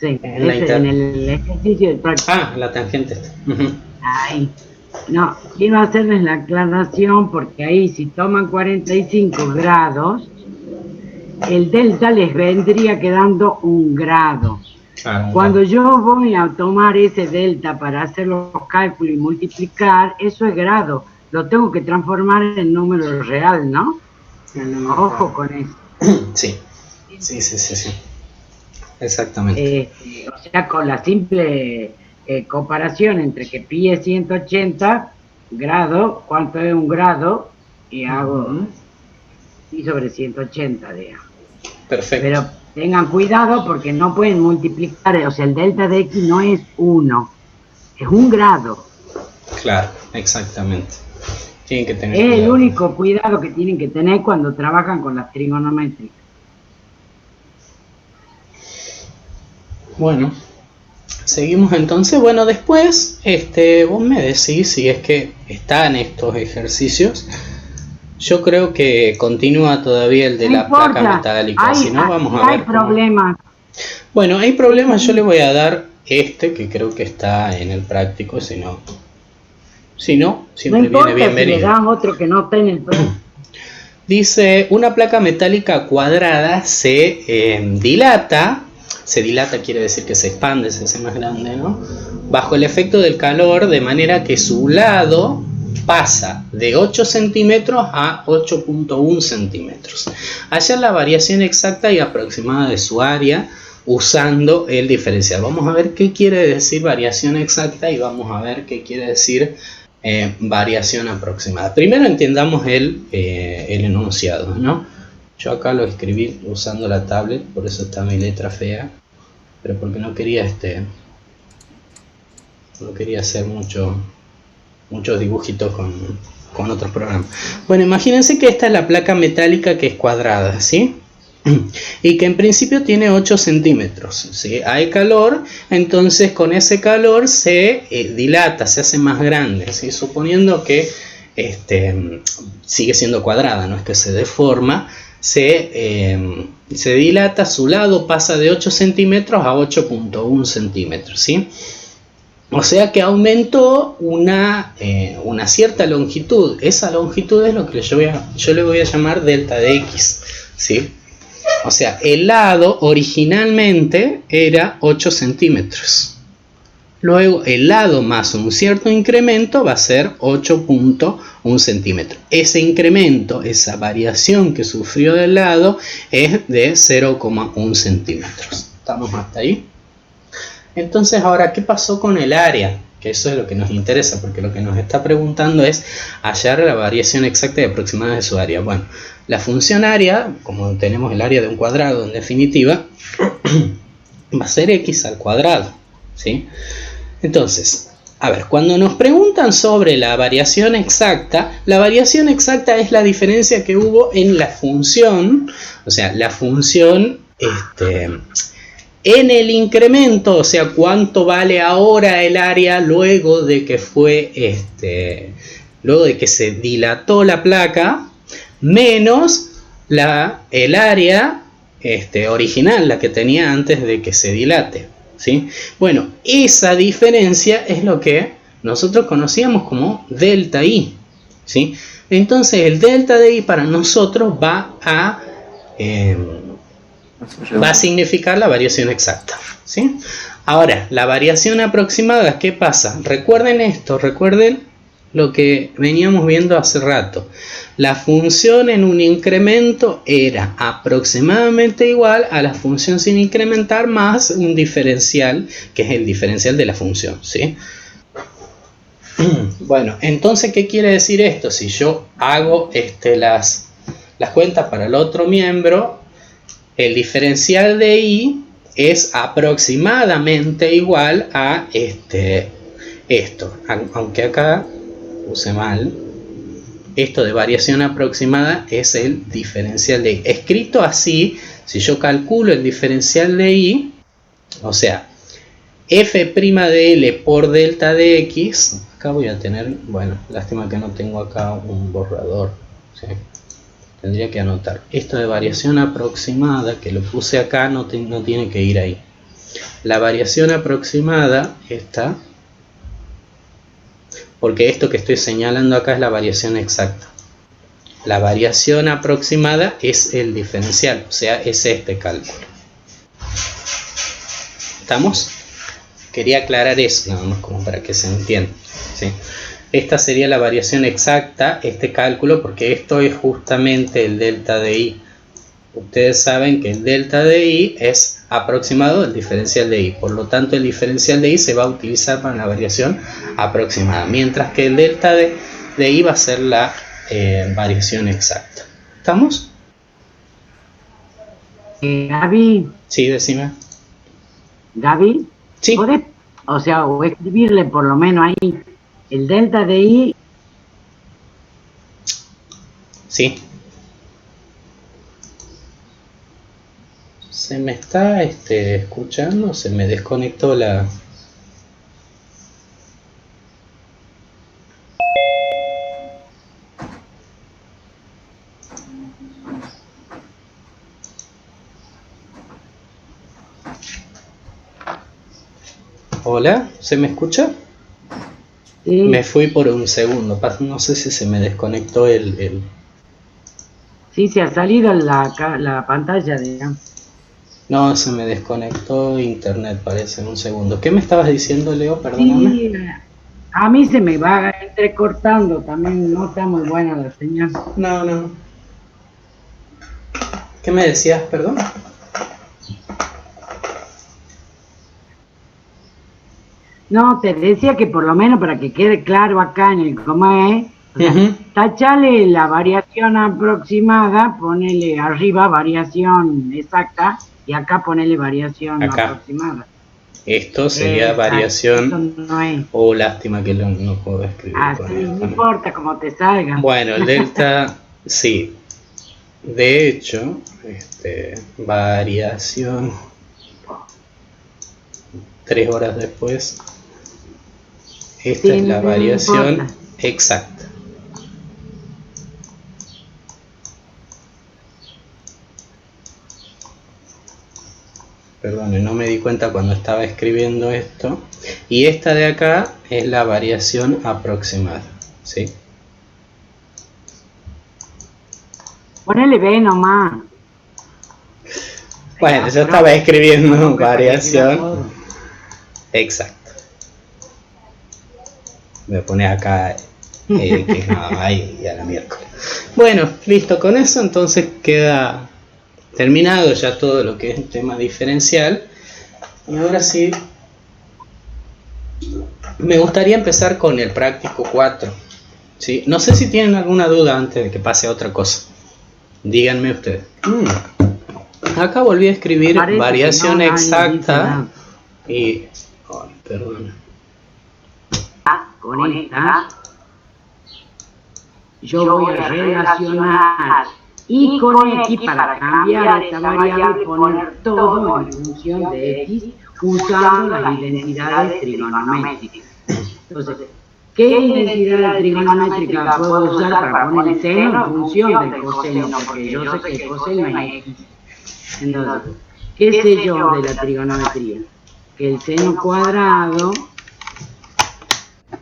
Sí, en el ejercicio del práctico. Ah, la tangente. Ahí. No, quiero hacerles la aclaración porque ahí si toman 45 grados, el delta les vendría quedando 1 grado. Claro, cuando yo voy a tomar ese delta para hacer los cálculos y multiplicar, eso es grado. Lo tengo que transformar en número real, ¿no? Ojo con eso. Sí. Exactamente. O sea, con la simple comparación entre que pi es 180 grados, ¿cuánto es 1 grado? Y hago pi sobre 180, digamos. Perfecto. Pero tengan cuidado porque no pueden multiplicar, o sea, el delta de x no es 1, es 1 grado. Claro, exactamente. Tienen que tener cuidado. El único cuidado que tienen que tener cuando trabajan con las trigonométricas. Bueno, seguimos entonces. Bueno, después vos me decís si es que están estos ejercicios. Yo creo que continúa todavía el de la placa metálica, si no vamos a ver. Hay problemas. Bueno, hay problemas, yo le voy a dar que creo que está en el práctico, si no siempre viene bienvenido. Si le dan otro que no está en el práctico. Dice, una placa metálica cuadrada se dilata quiere decir que se expande, se hace más grande, ¿no? Bajo el efecto del calor, de manera que su lado pasa de 8 centímetros a 8.1 centímetros. Hallar la variación exacta y aproximada de su área usando el diferencial. Vamos a ver qué quiere decir variación exacta y vamos a ver qué quiere decir variación aproximada. Primero entendamos el enunciado, ¿no? Yo acá lo escribí usando la tablet, por eso está mi letra fea, pero porque no quería hacer muchos dibujitos con otros programas. Bueno, imagínense que esta es la placa metálica que es cuadrada, ¿sí? Y que en principio tiene 8 centímetros, ¿sí? Hay calor, entonces con ese calor se dilata, se hace más grande, ¿sí? Suponiendo que sigue siendo cuadrada, no es que se deforma, se dilata, su lado pasa de 8 centímetros a 8.1 centímetros, ¿sí? O sea que aumentó una cierta longitud. Esa longitud es lo que yo le voy a llamar delta de x, ¿sí? O sea, el lado originalmente era 8 centímetros. Luego el lado más un cierto incremento va a ser 8.1 centímetros. Ese incremento, esa variación que sufrió del lado es de 0,1 centímetros. ¿Estamos hasta ahí? Entonces, ahora, ¿qué pasó con el área? Que eso es lo que nos interesa, porque lo que nos está preguntando es hallar la variación exacta y aproximada de su área. Bueno, la función área, como tenemos el área de un cuadrado en definitiva, va a ser x al cuadrado, ¿sí? Entonces, a ver, cuando nos preguntan sobre la variación exacta es la diferencia que hubo en la función, o sea, la función en el incremento, o sea, cuánto vale ahora el área luego de que luego de que se dilató la placa, menos el área original, la que tenía antes de que se dilate, ¿sí? Bueno, esa diferencia es lo que nosotros conocíamos como delta I, ¿sí? Entonces el delta de I para nosotros va a significar la variación exacta, ¿sí? Ahora, la variación aproximada, ¿qué pasa? Recuerden esto, recuerden lo que veníamos viendo hace rato. La función en un incremento era aproximadamente igual a la función sin incrementar más un diferencial, que es el diferencial de la función, ¿sí? Bueno, entonces, ¿qué quiere decir esto? Si yo hago las cuentas para el otro miembro, el diferencial de I es aproximadamente igual a esto, aunque acá puse mal. Esto de variación aproximada es el diferencial de I. Escrito así, si yo calculo el diferencial de I, o sea, f' de L por delta de X, acá voy a tener, bueno, lástima que no tengo acá un borrador, ¿sí? Tendría que anotar. Esto de variación aproximada, que lo puse acá, no tiene que ir ahí. La variación aproximada está, porque esto que estoy señalando acá es la variación exacta. La variación aproximada es el diferencial, o sea, es este cálculo. ¿Estamos? Quería aclarar eso, nada más como para que se entienda, ¿sí? Esta sería la variación exacta, este cálculo, porque esto es justamente el delta de I. Ustedes saben que el delta de I es aproximado del diferencial de I. Por lo tanto, el diferencial de I se va a utilizar para la variación aproximada. Mientras que el delta de I va a ser la variación exacta. ¿Estamos? Gaby. Sí, decime. Gaby. Sí. ¿Podés, o escribirle por lo menos ahí el delta de I? Sí. ¿Se me está escuchando? ¿Se me desconectó la...? Hola, ¿se me escucha? Sí. Me fui por un segundo, no sé si se me desconectó el... Sí, se ha salido la pantalla, digamos. No, se me desconectó internet, parece, un segundo. ¿Qué me estabas diciendo, Leo? Perdóname. Sí, a mí se me va entrecortando también, no está muy buena la señal. No. ¿Qué me decías, perdón? No, te decía que por lo menos para que quede claro acá en el cómo es, o sea, tachale la variación aproximada, ponele arriba variación exacta y acá ponele variación aproximada. Esto sería variación... No es. Lástima que no puedo escribir. Así, no importa cómo te salga. Bueno, el delta, sí. De hecho, variación 3 horas después. Esta es la variación exacta. Perdón, no me di cuenta cuando estaba escribiendo esto. Y esta de acá es la variación aproximada, ¿sí? Ponele B nomás. Bueno, yo estaba escribiendo variación exacta. Me pone acá que no, ahí a la miércoles. Bueno, listo, con eso entonces queda terminado ya todo lo que es el tema diferencial. Y ahora sí, me gustaría empezar con el práctico 4. ¿Sí? No sé si tienen alguna duda antes de que pase a otra cosa. Díganme ustedes. Acá volví a escribir Parece variación que no, nadie dice exacta nada. y... oh, perdón. Con esta yo voy a relacionar y con X para cambiar esta variable y poner todo en función de X usando las identidades trigonométricas. Entonces, ¿qué identidad trigonométrica puedo usar para poner el seno en función del coseno? Porque yo sé que el coseno es X. Entonces, ¿qué sé yo de la trigonometría? Que el seno cuadrado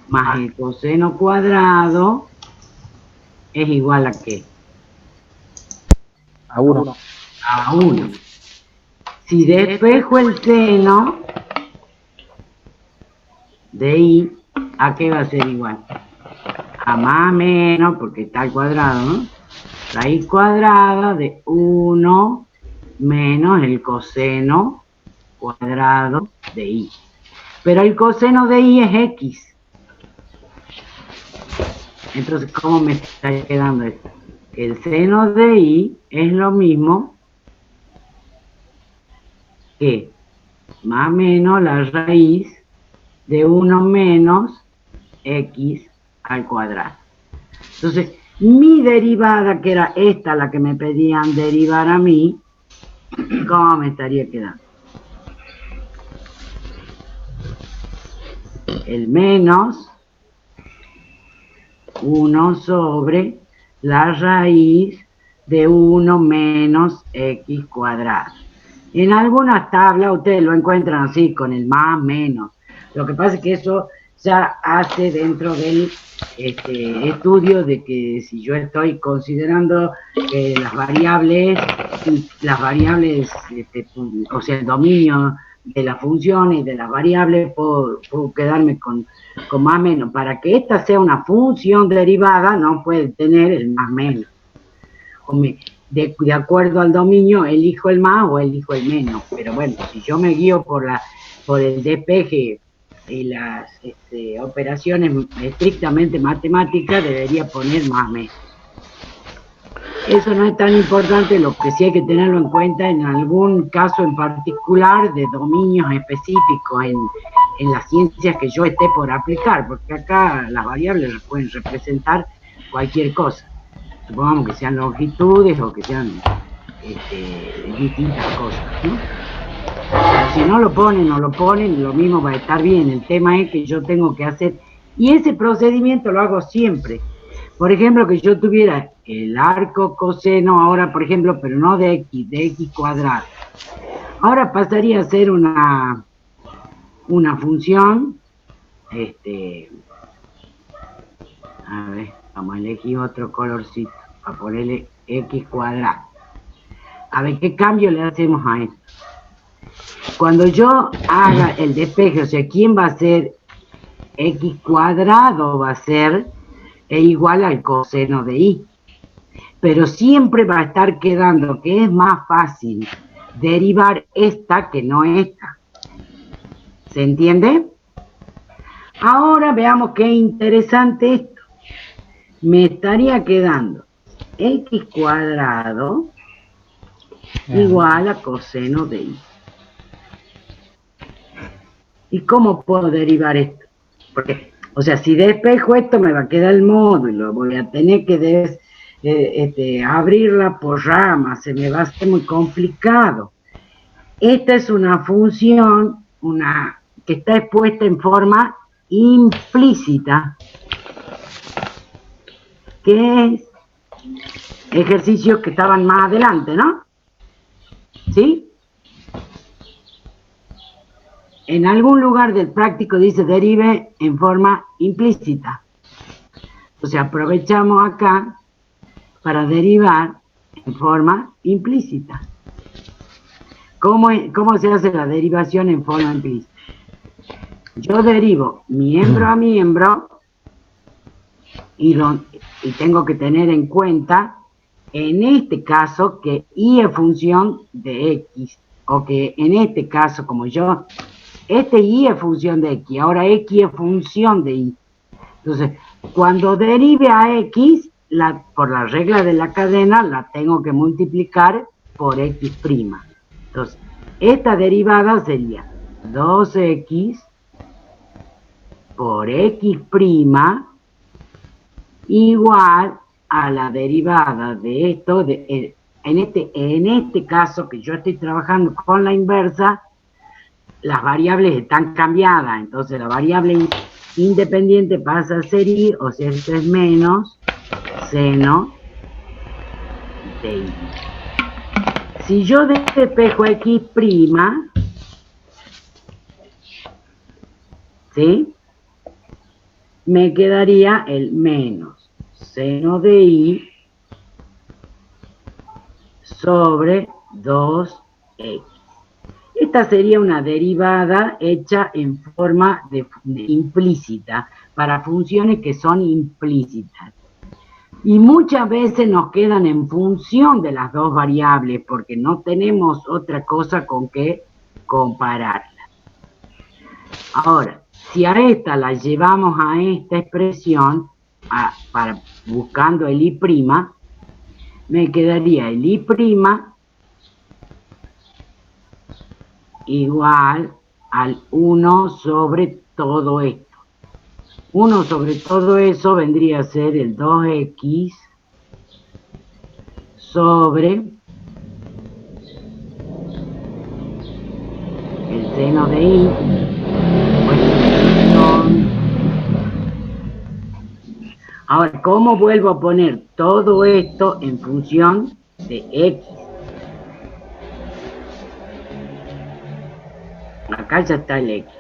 más el coseno cuadrado es igual a ¿qué? A 1. A 1. Si despejo el seno de I, ¿a qué va a ser igual? A más menos, porque está al cuadrado, ¿no? Raíz cuadrada de 1 menos el coseno cuadrado de I. Pero el coseno de I es X. Entonces, ¿cómo me está quedando esto? El seno de I es lo mismo que más o menos la raíz de 1 menos X al cuadrado. Entonces, mi derivada, que era esta la que me pedían derivar a mí, ¿cómo me estaría quedando? El menos 1 sobre la raíz de 1 menos X cuadrado. En algunas tablas ustedes lo encuentran así, con el más menos. Lo que pasa es que eso ya hace dentro del estudio de que si yo estoy considerando las variables, o sea, el dominio de las funciones y de las variables, puedo quedarme con más menos. Para que esta sea una función derivada, no puede tener el más menos. De acuerdo al dominio, elijo el más o elijo el menos. Pero bueno, si yo me guío por el despeje y las operaciones estrictamente matemáticas, debería poner más menos. Eso no es tan importante, lo que sí hay que tenerlo en cuenta en algún caso en particular de dominios específicos en las ciencias que yo esté por aplicar, porque acá las variables pueden representar cualquier cosa. Supongamos que sean longitudes o que sean distintas cosas, ¿no? Pero si no lo ponen, lo mismo va a estar bien. El tema es que yo tengo que hacer, y ese procedimiento lo hago siempre. Por ejemplo, que yo tuviera el arco coseno ahora, por ejemplo, pero no de X cuadrado. Ahora pasaría a ser una función, a ver, vamos a elegir otro colorcito para ponerle X cuadrado. A ver qué cambio le hacemos a esto. Cuando yo haga el despeje, o sea, ¿quién va a ser X cuadrado? Va a ser igual al coseno de I. Pero siempre va a estar quedando que es más fácil derivar esta que no esta. ¿Se entiende? Ahora veamos qué interesante esto. Me estaría quedando X cuadrado igual a coseno de I. ¿Y cómo puedo derivar esto? Porque, o sea, si despejo esto me va a quedar el módulo, voy a tener que abrirla por ramas, se me va a hacer muy complicado. Esta es una función que está expuesta en forma implícita, que es ejercicios que estaban más adelante, ¿no? ¿Sí? En algún lugar del práctico dice derive en forma implícita. O sea, aprovechamos acá para derivar en forma implícita. ¿Cómo se hace la derivación en forma implícita? Yo derivo miembro a miembro y tengo que tener en cuenta, en este caso, que I es función de X o que en este caso, como yo, este y es función de x, ahora x es función de y. Entonces, cuando derive a x, por la regla de la cadena, la tengo que multiplicar por x'. Entonces, esta derivada sería 2x por x' igual a la derivada de esto, en este caso que yo estoy trabajando con la inversa, las variables están cambiadas, entonces la variable independiente pasa a ser y, o sea, esto es menos seno de y. Si yo despejo x', ¿sí? Me quedaría el menos seno de y sobre 2x. Esta sería una derivada hecha en forma de implícita para funciones que son implícitas. Y muchas veces nos quedan en función de las dos variables porque no tenemos otra cosa con que compararlas. Ahora, si a esta la llevamos a esta expresión, buscando el i', me quedaría el i' igual al 1 sobre todo esto. 1 sobre todo eso vendría a ser el 2x sobre el seno de y. Ahora, ¿cómo vuelvo a poner todo esto en función de x? Acá ya está el x.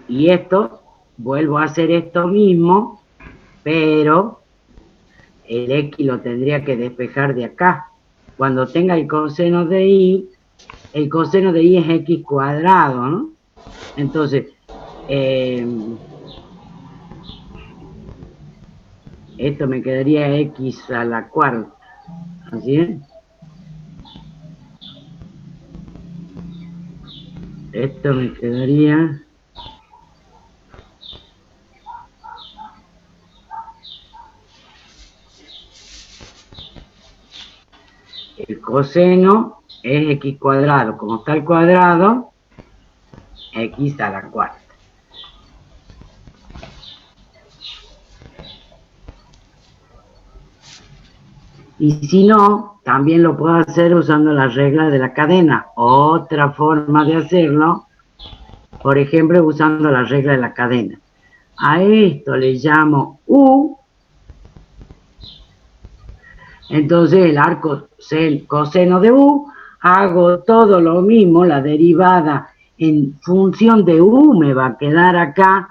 Y esto, vuelvo a hacer esto mismo, pero el x lo tendría que despejar de acá. Cuando tenga el coseno de y es x cuadrado, ¿no? Entonces, esto me quedaría x a la cuarta. ¿Así es? Esto me quedaría el coseno es x cuadrado. Como está el cuadrado, x a la cuarta. Y si no, también lo puedo hacer usando las reglas de la cadena. Otra forma de hacerlo, por ejemplo, usando la regla de la cadena. A esto le llamo u. Entonces el arco coseno de u, hago todo lo mismo, la derivada en función de u me va a quedar acá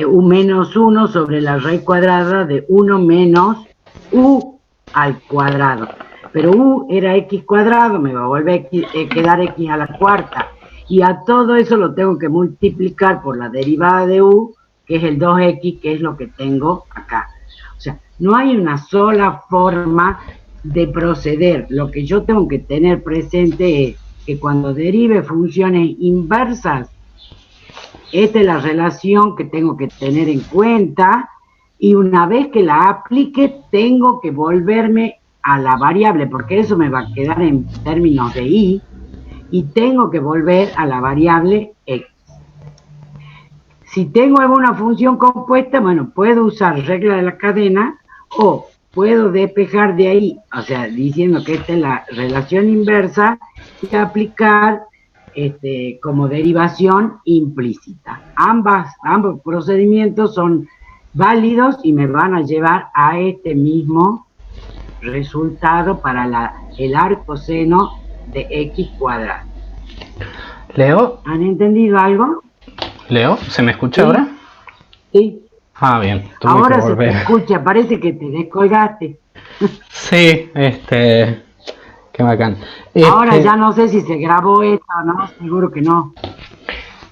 u menos 1 sobre la raíz cuadrada de 1 menos u al cuadrado. Pero u era x cuadrado, me va a volver a quedar x a la cuarta. Y a todo eso lo tengo que multiplicar por la derivada de u, que es el 2x, que es lo que tengo acá. O sea, no hay una sola forma de proceder. Lo que yo tengo que tener presente es que cuando derive funciones inversas, esta es la relación que tengo que tener en cuenta y una vez que la aplique tengo que volverme a la variable porque eso me va a quedar en términos de y tengo que volver a la variable x. Si tengo alguna función compuesta, bueno, puedo usar regla de la cadena o puedo despejar de ahí, o sea, diciendo que esta es la relación inversa y aplicar como derivación implícita. Ambos procedimientos son válidos y me van a llevar a este mismo resultado para el arco seno de x cuadrado. Leo. ¿Han entendido algo? Leo, ¿se me escucha ahora? Sí. Ah, bien. Ahora se te escucha, parece que te descolgaste. Sí, qué bacán. Ahora ya no sé si se grabó esto o no, seguro que no.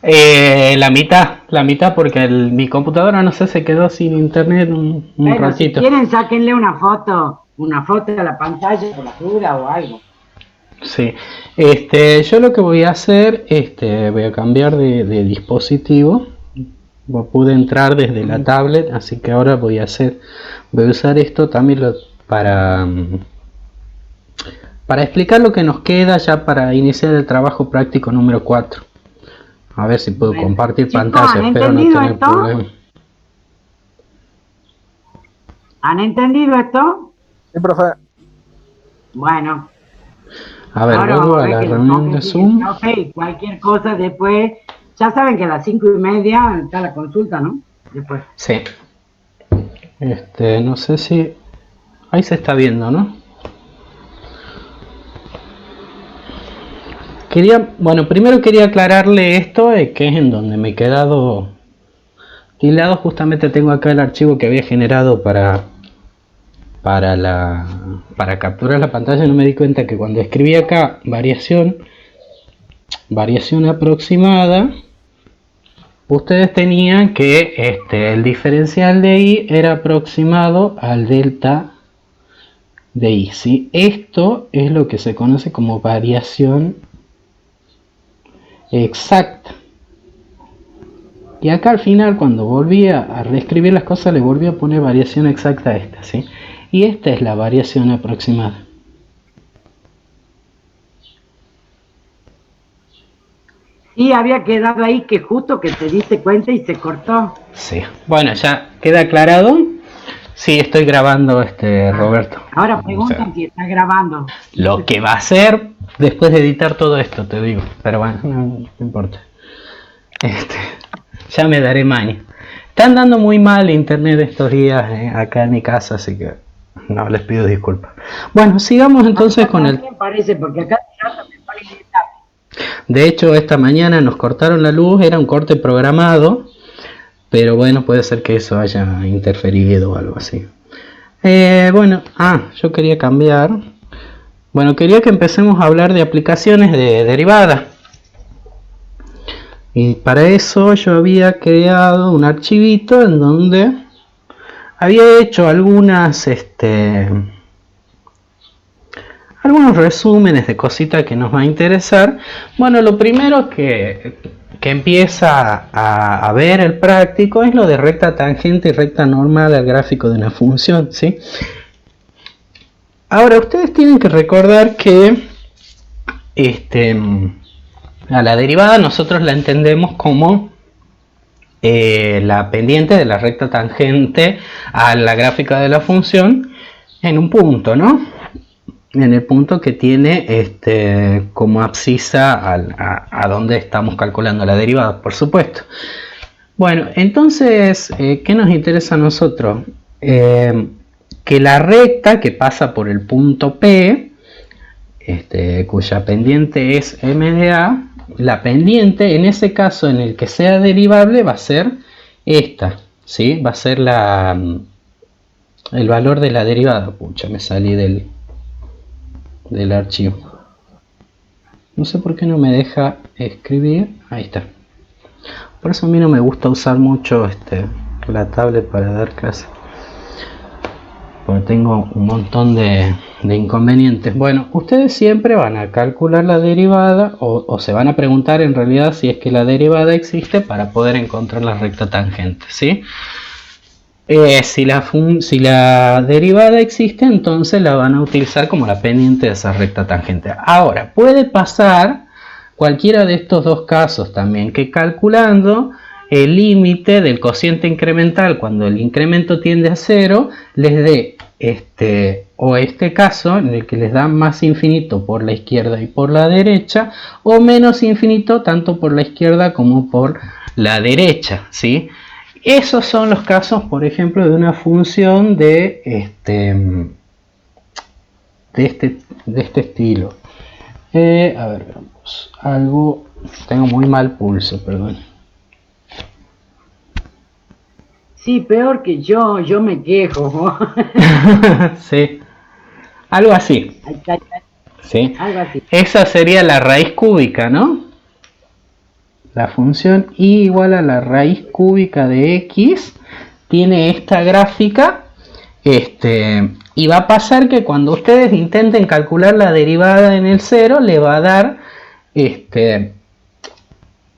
La mitad porque mi computadora, no sé, se quedó sin internet un ratito. Si quieren, sáquenle una foto a la pantalla por la duda o algo. Sí, yo lo que voy a hacer, voy a cambiar de dispositivo. Pude entrar desde la tablet, así que ahora voy a usar esto también para explicar lo que nos queda ya para iniciar el trabajo práctico número 4. A ver si puedo compartir pantalla, espero no tener problemas. ¿Han entendido esto? Sí, profe. Bueno. A ver, ahora vuelvo a la reunión de Zoom. Okay, cualquier cosa después, ya saben que a las 5:30 está la consulta, ¿no? Después. Sí. No sé si... Ahí se está viendo, ¿no? Bueno, primero quería aclararle esto, que es en donde me he quedado tildado. Justamente tengo acá el archivo que había generado para capturar la pantalla. No me di cuenta que cuando escribí acá variación aproximada, ustedes tenían que el diferencial de I era aproximado al delta de I, ¿sí? Esto es lo que se conoce como variación exacta. Y acá al final, cuando volví a reescribir las cosas, le volví a poner variación exacta a esta, ¿sí? Y esta es la variación aproximada. Y había quedado ahí que justo que te diste cuenta y se cortó. Sí, bueno, ya queda aclarado. Sí, estoy grabando, Roberto. Ahora preguntan si está grabando. Lo que va a hacer después de editar todo esto, te digo. Pero bueno, no importa. Ya me daré maña. Están dando muy mal internet estos días acá en mi casa, así que no les pido disculpas. Bueno, sigamos entonces con el... Parece, porque acá me pone irritable. De hecho, esta mañana nos cortaron la luz, era un corte programado, pero bueno, puede ser que eso haya interferido o algo así. Bueno, yo quería cambiar. Bueno, quería que empecemos a hablar de aplicaciones de derivadas. Y para eso yo había creado un archivito en donde había hecho algunos resúmenes de cositas que nos va a interesar. Bueno, lo primero que empieza a ver el práctico es lo de recta tangente y recta normal al gráfico de una función, ¿sí? Ahora, ustedes tienen que recordar que a la derivada nosotros la entendemos como la pendiente de la recta tangente a la gráfica de la función en un punto, ¿no? En el punto que tiene como abscisa a donde estamos calculando la derivada, por supuesto. Bueno, entonces, ¿qué nos interesa a nosotros? Que la recta que pasa por el punto P, cuya pendiente es m de a, la pendiente en ese caso en el que sea derivable va a ser esta, ¿sí? Va a ser el valor de la derivada. Pucha, me salí del archivo. No sé por qué no me deja escribir. Ahí está. Por eso a mí no me gusta usar mucho la tablet para dar clases, porque tengo un montón de inconvenientes. Bueno, ustedes siempre van a calcular la derivada o se van a preguntar en realidad si es que la derivada existe para poder encontrar la recta tangente, ¿sí? Si la derivada existe, entonces la van a utilizar como la pendiente de esa recta tangente. Ahora, puede pasar cualquiera de estos dos casos también, que calculando el límite del cociente incremental cuando el incremento tiende a 0 les dé este caso en el que les da más infinito por la izquierda y por la derecha, o menos infinito tanto por la izquierda como por la derecha, ¿sí? Esos son los casos, por ejemplo, de una función de este estilo. A ver, veamos. Tengo muy mal pulso, perdón. Sí, peor que yo me quejo. Sí, algo así. Sí. Algo así. Esa sería la raíz cúbica, ¿no? La función y igual a la raíz cúbica de x tiene esta gráfica Y va a pasar que cuando ustedes intenten calcular la derivada en el 0, le va a dar,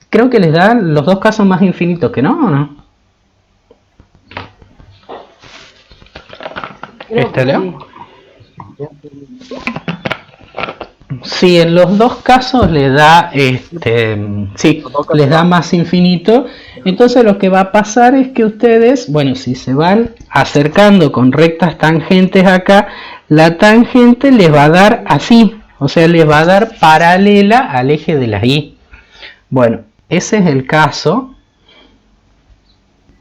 creo que les dan los dos casos más infinitos, que no, ¿o no? Leo? Sí, en los dos casos le da, sí, les da más infinito. Entonces lo que va a pasar es que ustedes, bueno, si se van acercando con rectas tangentes acá, la tangente les va a dar así, o sea, les va a dar paralela al eje de la Y. Bueno, ese es el caso.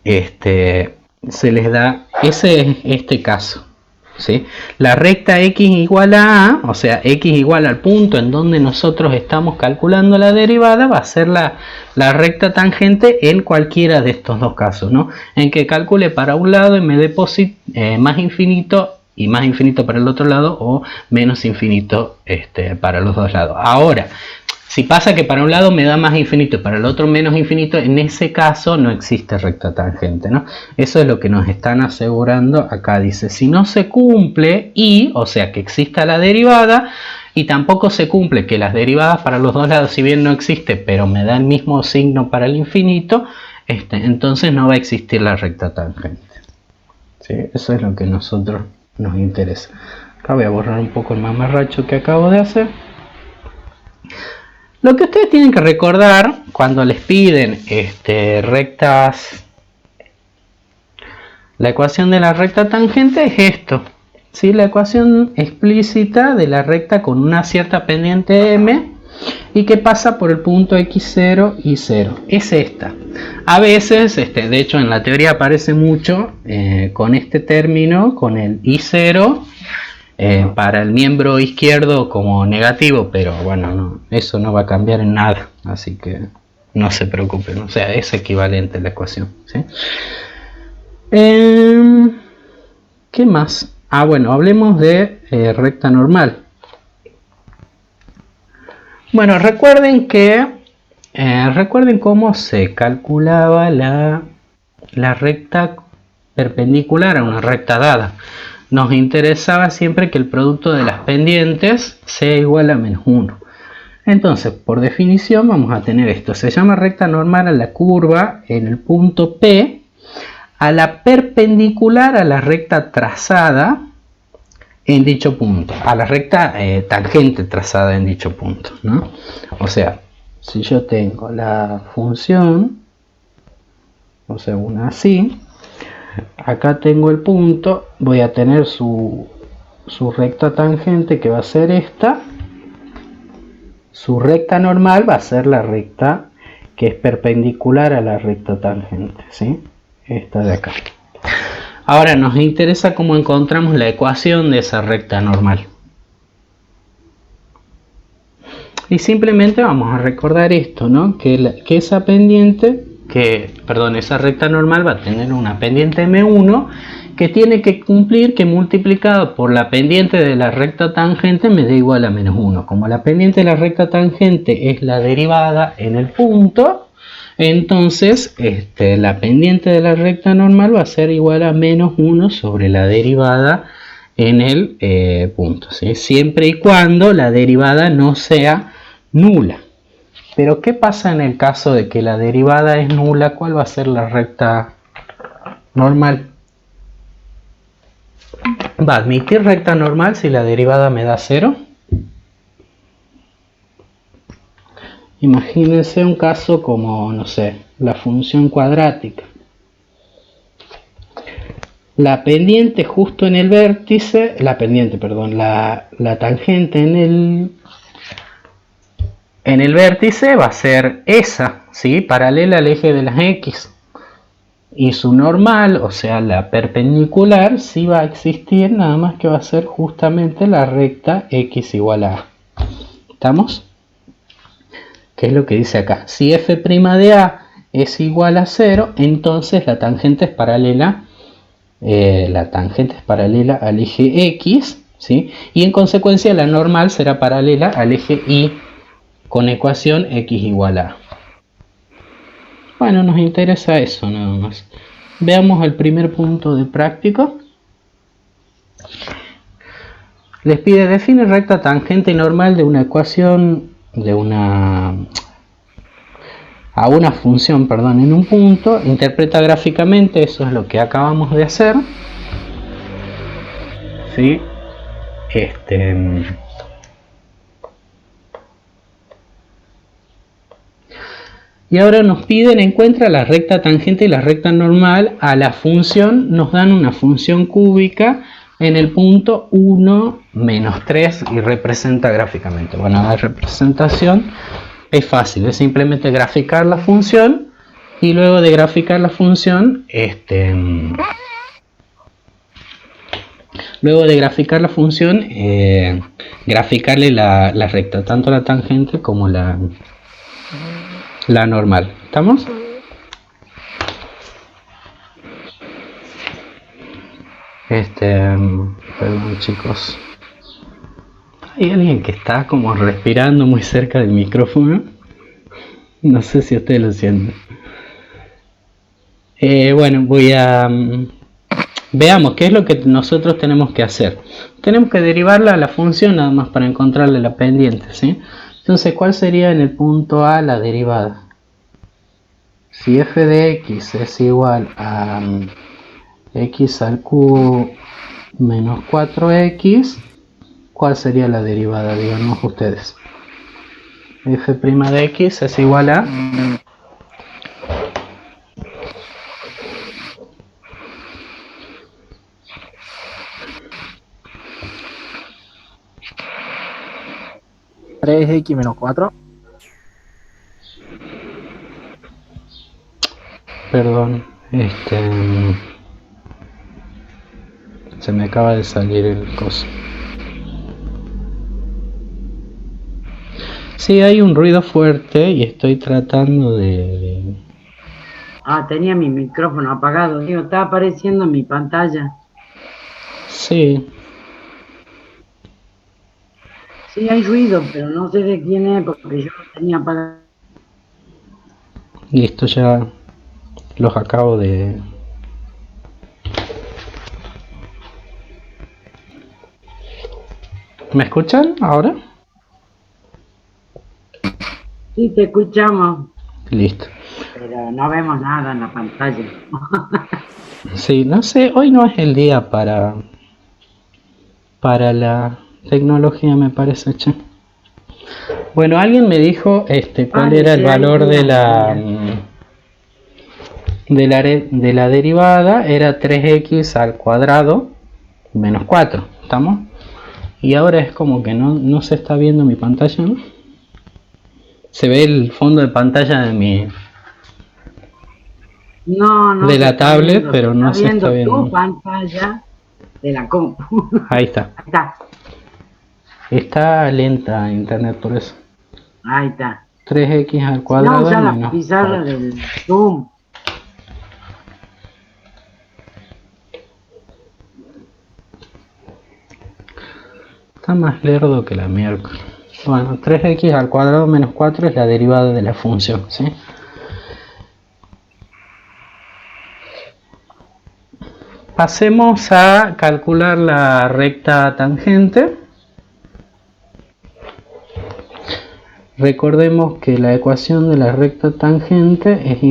Se les da, ese es este caso. ¿Sí? La recta x igual a, o sea, x igual al punto en donde nosotros estamos calculando la derivada, va a ser la recta tangente en cualquiera de estos dos casos, ¿no? En que calcule para un lado y me dé más infinito y más infinito para el otro lado, o menos infinito para los dos lados. Ahora, si pasa que para un lado me da más infinito y para el otro menos infinito, en ese caso no existe recta tangente, ¿no? Eso es lo que nos están asegurando acá. Dice, si no se cumple y, o sea, que exista la derivada, y tampoco se cumple que las derivadas para los dos lados, si bien no existe, pero me da el mismo signo para el infinito, entonces no va a existir la recta tangente. ¿Sí? Eso es lo que a nosotros nos interesa. Acá voy a borrar un poco el mamarracho que acabo de hacer. Lo que ustedes tienen que recordar cuando les piden rectas, la ecuación de la recta tangente es esto, ¿sí? La ecuación explícita de la recta con una cierta pendiente m y que pasa por el punto x0 y 0. Es esta. A veces, de hecho en la teoría aparece mucho con este término, con el y0. Para el miembro izquierdo como negativo, pero bueno, no, eso no va a cambiar en nada, así que no se preocupen, o sea, es equivalente la ecuación, ¿sí? ¿Qué más? Bueno, hablemos de recta normal. Bueno, recuerden cómo se calculaba la recta perpendicular a una recta dada. Nos interesaba siempre que el producto de las pendientes sea igual a menos 1. Entonces, por definición, vamos a tener esto. Se llama recta normal a la curva en el punto P, a la perpendicular a la recta trazada en dicho punto, a la recta tangente trazada en dicho punto, ¿no? O sea, si yo tengo la función, o sea, una así, acá tengo el punto, voy a tener su recta tangente que va a ser esta, su recta normal va a ser la recta que es perpendicular a la recta tangente, ¿sí? Esta de acá. Ahora nos interesa cómo encontramos la ecuación de esa recta normal. Y simplemente vamos a recordar esto, ¿no? Que esa pendiente, esa recta normal va a tener una pendiente m1 que tiene que cumplir que multiplicado por la pendiente de la recta tangente me dé igual a menos 1. Como la pendiente de la recta tangente es la derivada en el punto, entonces la pendiente de la recta normal va a ser igual a menos 1 sobre la derivada en el punto, ¿sí? Siempre y cuando la derivada no sea nula. Pero ¿qué pasa en el caso de que la derivada es nula? ¿Cuál va a ser la recta normal? ¿Va a admitir recta normal si la derivada me da 0? Imagínense un caso como, no sé, la función cuadrática. La pendiente justo en el vértice, la tangente en el vértice va a ser esa, ¿sí? Paralela al eje de las x. Y su normal, o sea, la perpendicular, sí va a existir, nada más que va a ser justamente la recta x igual a a. ¿Estamos? ¿Qué es lo que dice acá? Si f' de a es igual a 0, entonces la tangente es paralela al eje x, ¿sí? Y en consecuencia la normal será paralela al eje y con ecuación x igual a. Bueno, nos interesa eso nada más. Veamos el primer punto de práctico. Les pide define recta tangente normal de una ecuación a una función, perdón, en un punto, interpreta gráficamente, eso es lo que acabamos de hacer. ¿Sí? Y ahora nos piden encuentra la recta tangente y la recta normal a la función, nos dan una función cúbica en el punto 1, menos 3 y representa gráficamente. Bueno, la representación es fácil, es simplemente graficar la función y luego de graficar la función, graficarle la recta, tanto la tangente como la normal. ¿Estamos? Perdón, chicos. Hay alguien que está como respirando muy cerca del micrófono. No sé si ustedes lo sienten. Bueno, veamos qué es lo que nosotros tenemos que hacer. Tenemos que derivarla a la función nada más para encontrarle la pendiente, ¿sí? Entonces, ¿cuál sería en el punto A la derivada? Si f de x es igual a x al cubo menos 4x, ¿cuál sería la derivada? Díganos ustedes. F' de x es igual a... ¿3x menos 4? Perdón, se me acaba de salir el coso. Sí, hay un ruido fuerte y estoy tratando de... Ah, tenía mi micrófono apagado, digo, está apareciendo en mi pantalla. Sí. Sí, hay ruido, pero no sé de quién es porque yo lo tenía apagado. Listo, ya los acabo de... ¿Me escuchan ahora? Sí, te escuchamos. Listo. Pero no vemos nada en la pantalla. Sí, no sé, hoy no es el día para la tecnología, me parece, che. Bueno, alguien me dijo cuál era el valor de la derivada, era 3x al cuadrado menos 4, ¿estamos? Y ahora es como que no se está viendo mi pantalla, ¿no? Se ve el fondo de pantalla de mi... No de la tablet, viendo, pero no se está viendo. Tu pantalla de la compu. Ahí está. Ahí está. Está lenta internet por eso. Ahí está. 3x al cuadrado No, usa la menos pizarra 4. del Zoom. Está más lerdo que la miércoles. Bueno, 3x al cuadrado menos 4 es la derivada de la función, ¿sí? Pasemos a calcular la recta tangente. Recordemos que la ecuación de la recta tangente es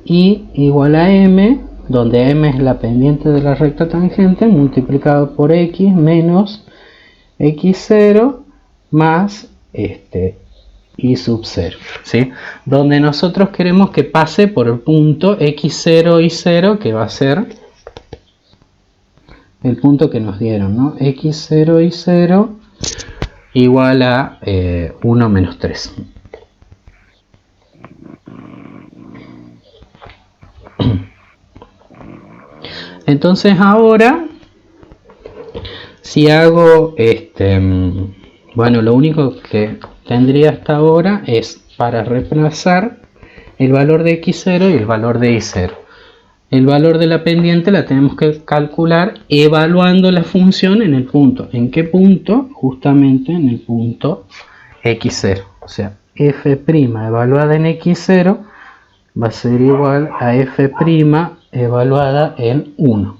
I igual a m, donde m es la pendiente de la recta tangente, multiplicado por x menos x0 más y sub 0, ¿sí? Donde nosotros queremos que pase por el punto x0 y 0, que va a ser el punto que nos dieron, ¿no? x0 y 0 igual a 1 menos 3. Entonces ahora, si hago bueno, lo único que tendría hasta ahora es para reemplazar el valor de x0 y el valor de y0. El valor de la pendiente la tenemos que calcular evaluando la función en el punto. ¿En qué punto? Justamente en el punto x0. O sea, f' evaluada en x0 va a ser igual a f' evaluada en 1.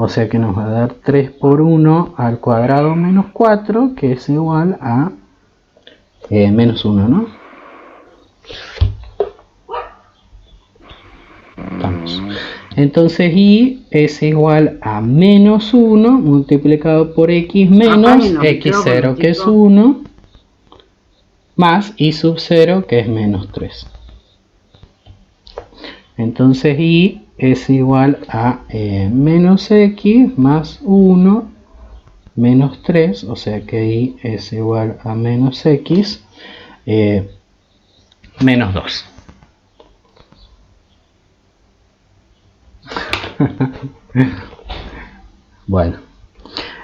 O sea que nos va a dar 3 por 1 al cuadrado menos 4, que es igual a menos 1, ¿no? Vamos. Entonces y es igual a menos 1 multiplicado por x menos x0, que es 1, más y sub 0, que es menos 3. Entonces y es igual a menos x más 1 menos 3, o sea que y es igual a menos x menos 2. Bueno,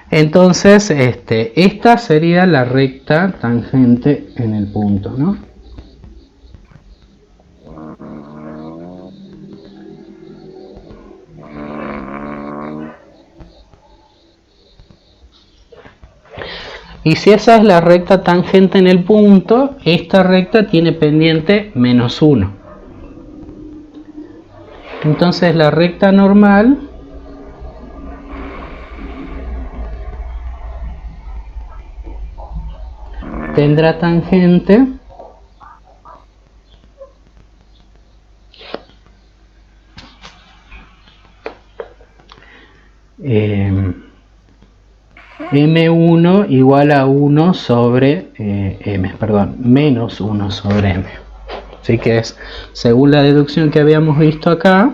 entonces esta sería la recta tangente en el punto, ¿no? Y si esa es la recta tangente en el punto, esta recta tiene pendiente menos 1. Entonces la recta normal tendrá tangente m1 igual a 1 sobre menos 1 sobre m. Así que es, según la deducción que habíamos visto acá,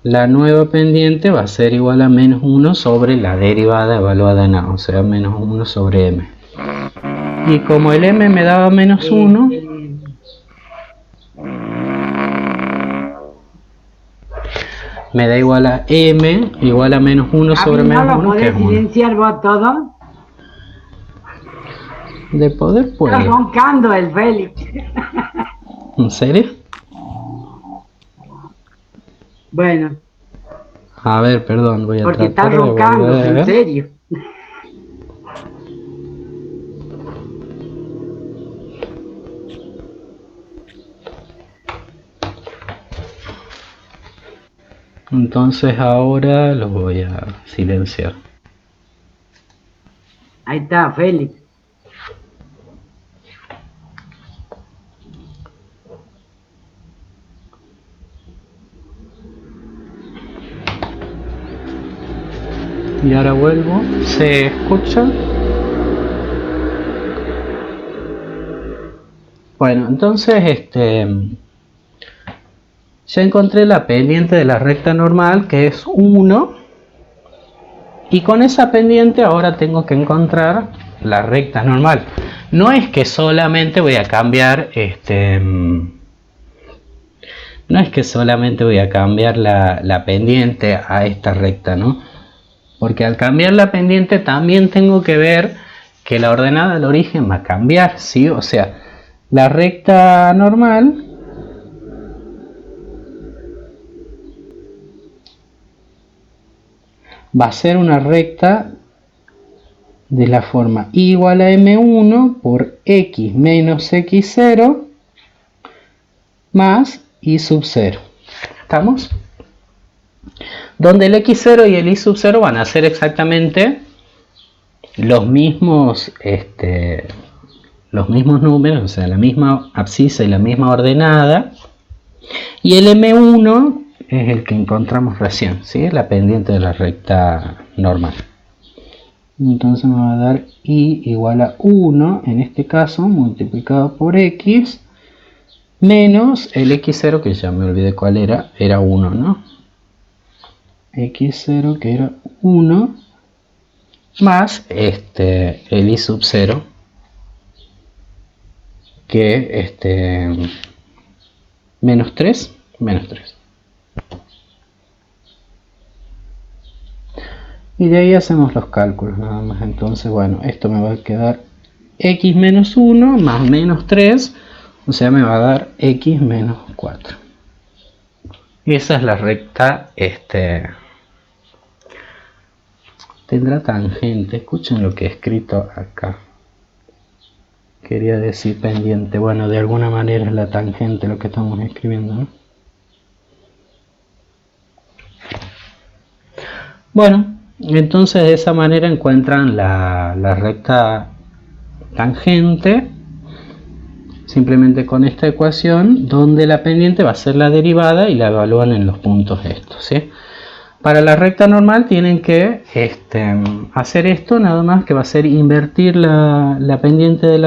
la nueva pendiente va a ser igual a menos 1 sobre la derivada evaluada en a, o sea, menos 1 sobre m. Y como el m me daba menos 1, me da igual a m igual a menos 1 sobre menos 1, que es 1. ¿Podés silenciar vos todo? De poder puedo. Está roncando el Félix. ¿En serio? Bueno. A ver, perdón, voy a porque tratar está roncando, de en serio. Entonces ahora lo voy a silenciar. Ahí está, Félix. Y ahora vuelvo. ¿Se escucha? Bueno, entonces ya encontré la pendiente de la recta normal, que es 1. Y con esa pendiente ahora tengo que encontrar la recta normal. No es que solamente voy a cambiar no es que solamente voy a cambiar la pendiente a esta recta, ¿no? Porque al cambiar la pendiente también tengo que ver que la ordenada del origen va a cambiar, ¿sí? O sea, la recta normal va a ser una recta de la forma y igual a m1 por x menos x0 más y sub 0. ¿Estamos? Donde el x0 y el y sub 0 van a ser exactamente los mismos números, o sea, la misma abscisa y la misma ordenada. Y el m1 es el que encontramos recién, ¿sí? La pendiente de la recta normal. Entonces me va a dar y igual a 1, en este caso, multiplicado por x, menos el x0, que ya me olvidé cuál era 1, ¿no? x0, que era 1, más el y sub 0, que menos 3. Y de ahí hacemos los cálculos nada más. Entonces, bueno, esto me va a quedar x menos 1 más menos 3, o sea, me va a dar x menos 4. Y esa es la recta, tendrá tangente. Escuchen lo que he escrito acá. Quería decir pendiente. Bueno, de alguna manera es la tangente lo que estamos escribiendo, ¿no? Bueno, entonces de esa manera encuentran la recta tangente simplemente con esta ecuación, donde la pendiente va a ser la derivada y la evalúan en los puntos estos, ¿sí? Para la recta normal tienen que hacer esto, nada más que va a ser invertir la pendiente de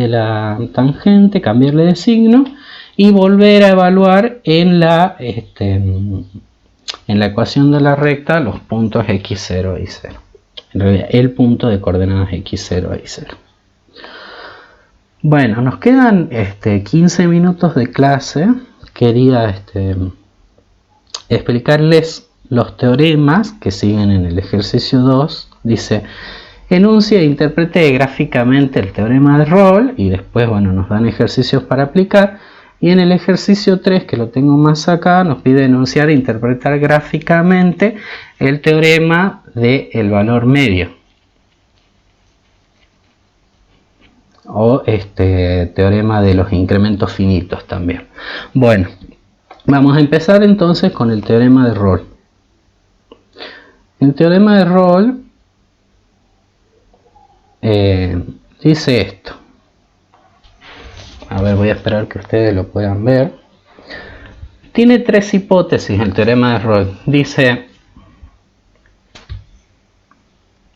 la tangente, cambiarle de signo y volver a evaluar en la ecuación de la recta los puntos x0 y 0. En realidad el punto de coordenadas x0 y 0. Bueno, nos quedan 15 minutos de clase. Quería explicarles los teoremas que siguen en el ejercicio 2. Dice, enuncia e interprete gráficamente el teorema de Rolle, y después, bueno, nos dan ejercicios para aplicar. Y en el ejercicio 3, que lo tengo más acá, nos pide enunciar e interpretar gráficamente el teorema del valor medio. O teorema de los incrementos finitos también. Bueno, vamos a empezar entonces con el teorema de Rolle. El teorema de Rolle dice esto. A ver, voy a esperar que ustedes lo puedan ver. Tiene tres hipótesis el teorema de Rolle. Dice,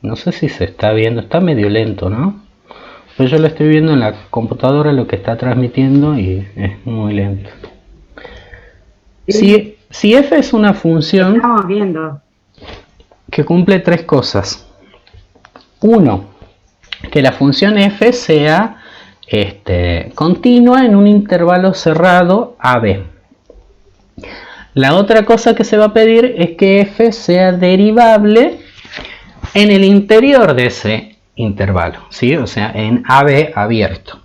no sé si se está viendo, está medio lento, ¿no? Pues yo lo estoy viendo en la computadora, lo que está transmitiendo, y es muy lento. Sí. Si f es una función, estamos viendo, que cumple tres cosas. Uno, que la función f sea continua en un intervalo cerrado AB. La otra cosa que se va a pedir es que f sea derivable en el interior de ese intervalo, ¿sí? O sea, en AB abierto.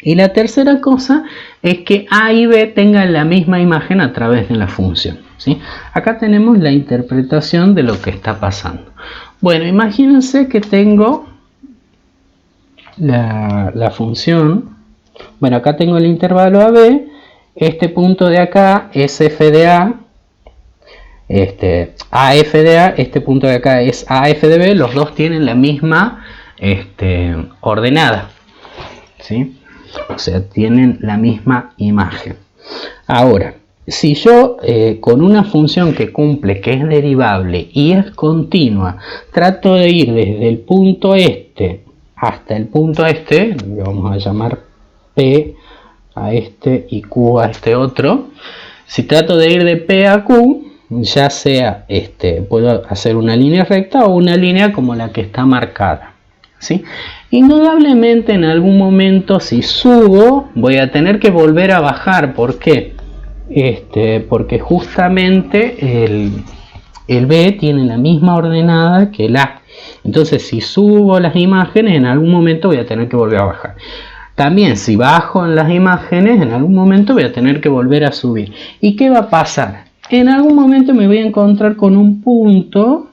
Y la tercera cosa es que A y B tengan la misma imagen a través de la función, ¿sí? Acá tenemos la interpretación de lo que está pasando. Bueno, imagínense que tengo la función. Bueno, acá tengo el intervalo AB. Este punto de acá es f de A. AF de A, este punto de acá es AF de B. Los dos tienen la misma ordenada, ¿sí? O sea, tienen la misma imagen. Ahora, si yo con una función que cumple, que es derivable y es continua, trato de ir desde el punto este hasta el punto este, le vamos a llamar P a este y Q a este otro. Si trato de ir de P a Q, ya sea puedo hacer una línea recta o una línea como la que está marcada, ¿sí? Indudablemente en algún momento, si subo, voy a tener que volver a bajar. ¿Por qué? Porque justamente el B tiene la misma ordenada que el A. Entonces, si subo las imágenes, en algún momento voy a tener que volver a bajar. También, si bajo en las imágenes, en algún momento voy a tener que volver a subir. ¿Y qué va a pasar? En algún momento me voy a encontrar con un punto,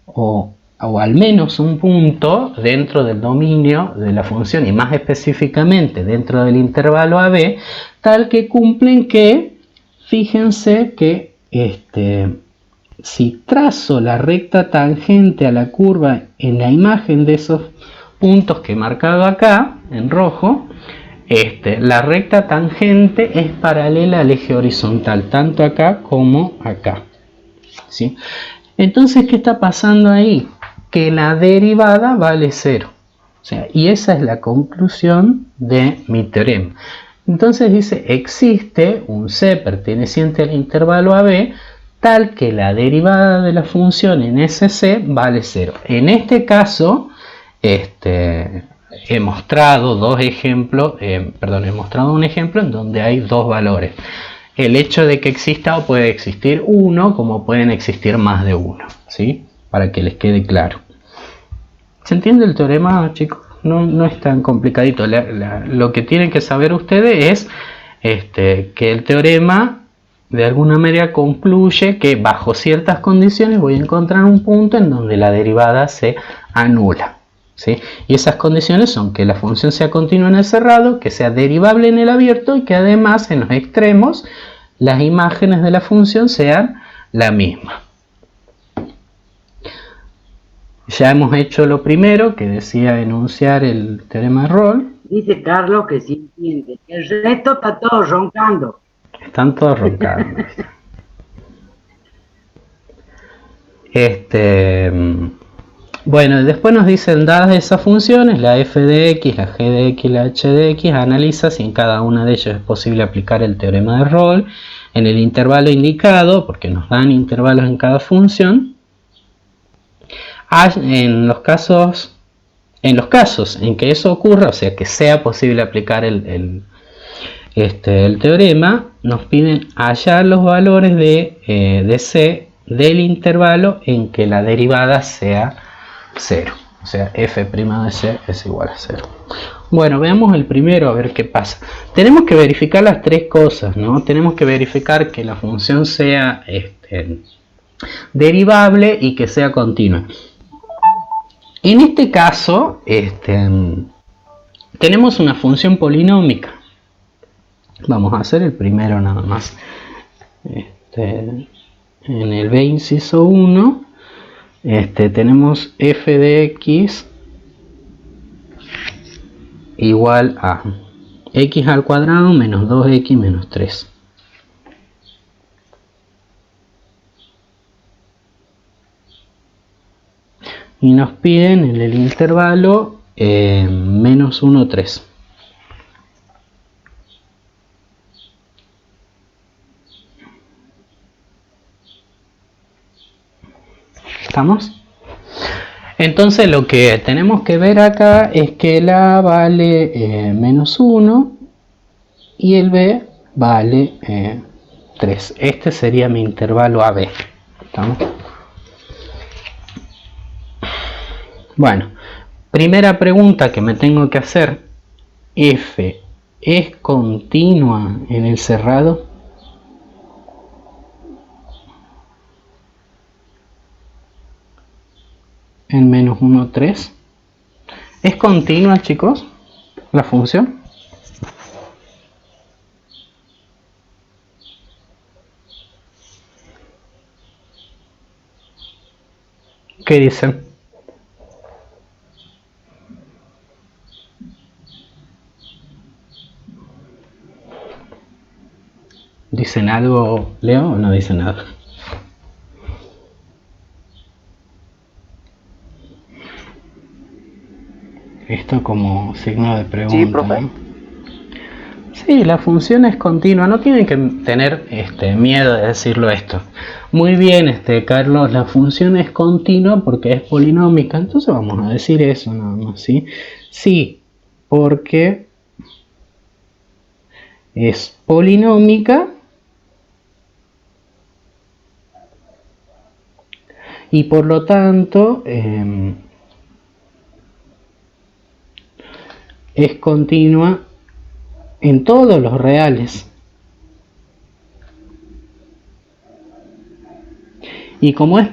o al menos un punto dentro del dominio de la función, y más específicamente dentro del intervalo AB, tal que cumplen que, fíjense que si trazo la recta tangente a la curva en la imagen de esos puntos que he marcado acá en rojo, la recta tangente es paralela al eje horizontal, tanto acá como acá, ¿sí? Entonces, ¿qué está pasando ahí? Que la derivada vale 0. O sea, y esa es la conclusión de mi teorema. Entonces dice, existe un C perteneciente al intervalo AB tal que la derivada de la función en ese C vale 0. En este caso, he mostrado un ejemplo en donde hay dos valores. El hecho de que exista, o puede existir uno, como pueden existir más de uno, ¿sí? Para que les quede claro. ¿Se entiende el teorema, chicos? No es tan complicadito. Lo que tienen que saber ustedes es que el teorema de alguna manera concluye que bajo ciertas condiciones voy a encontrar un punto en donde la derivada se anula, ¿sí? Y esas condiciones son que la función sea continua en el cerrado, que sea derivable en el abierto y que además en los extremos las imágenes de la función sean la misma. Ya hemos hecho lo primero, que decía enunciar el teorema de Rolle. Dice Carlos que sí entiende. El resto está todo roncando. Están todos roncando. Bueno, después nos dicen, dadas esas funciones, la f de x, la g de x y la h de x, analiza si en cada una de ellas es posible aplicar el teorema de Rolle en el intervalo indicado, porque nos dan intervalos en cada función. En los casos en que eso ocurra, o sea que sea posible aplicar el teorema, nos piden hallar los valores de c del intervalo en que la derivada sea 0, o sea f' de c es igual a 0. Bueno, veamos el primero a ver qué pasa. Tenemos que verificar las tres cosas, ¿no? Tenemos que verificar que la función sea derivable y que sea continua. En este caso, tenemos una función polinómica. Vamos a hacer el primero nada más. En el b inciso 1, tenemos f de x igual a x al cuadrado menos 2x menos 3. Y nos piden en el intervalo menos 1, 3. ¿Estamos? Entonces lo que tenemos que ver acá es que el a vale menos 1 y el b vale 3. Este sería mi intervalo AB. ¿Estamos? Bueno, primera pregunta que me tengo que hacer. ¿F es continua en el cerrado? En menos 1, 3. ¿Es continua, chicos, la función? ¿Qué dicen? ¿Dicen algo, Leo, o no dicen nada? Esto como signo de pregunta. Sí, profe. ¿No? Sí, la función es continua, no tienen que tener miedo de decirlo esto. Muy bien, Carlos, la función es continua porque es polinómica, entonces vamos a decir eso nada más, ¿sí? Sí, porque es polinómica y por lo tanto es continua en todos los reales. Y como es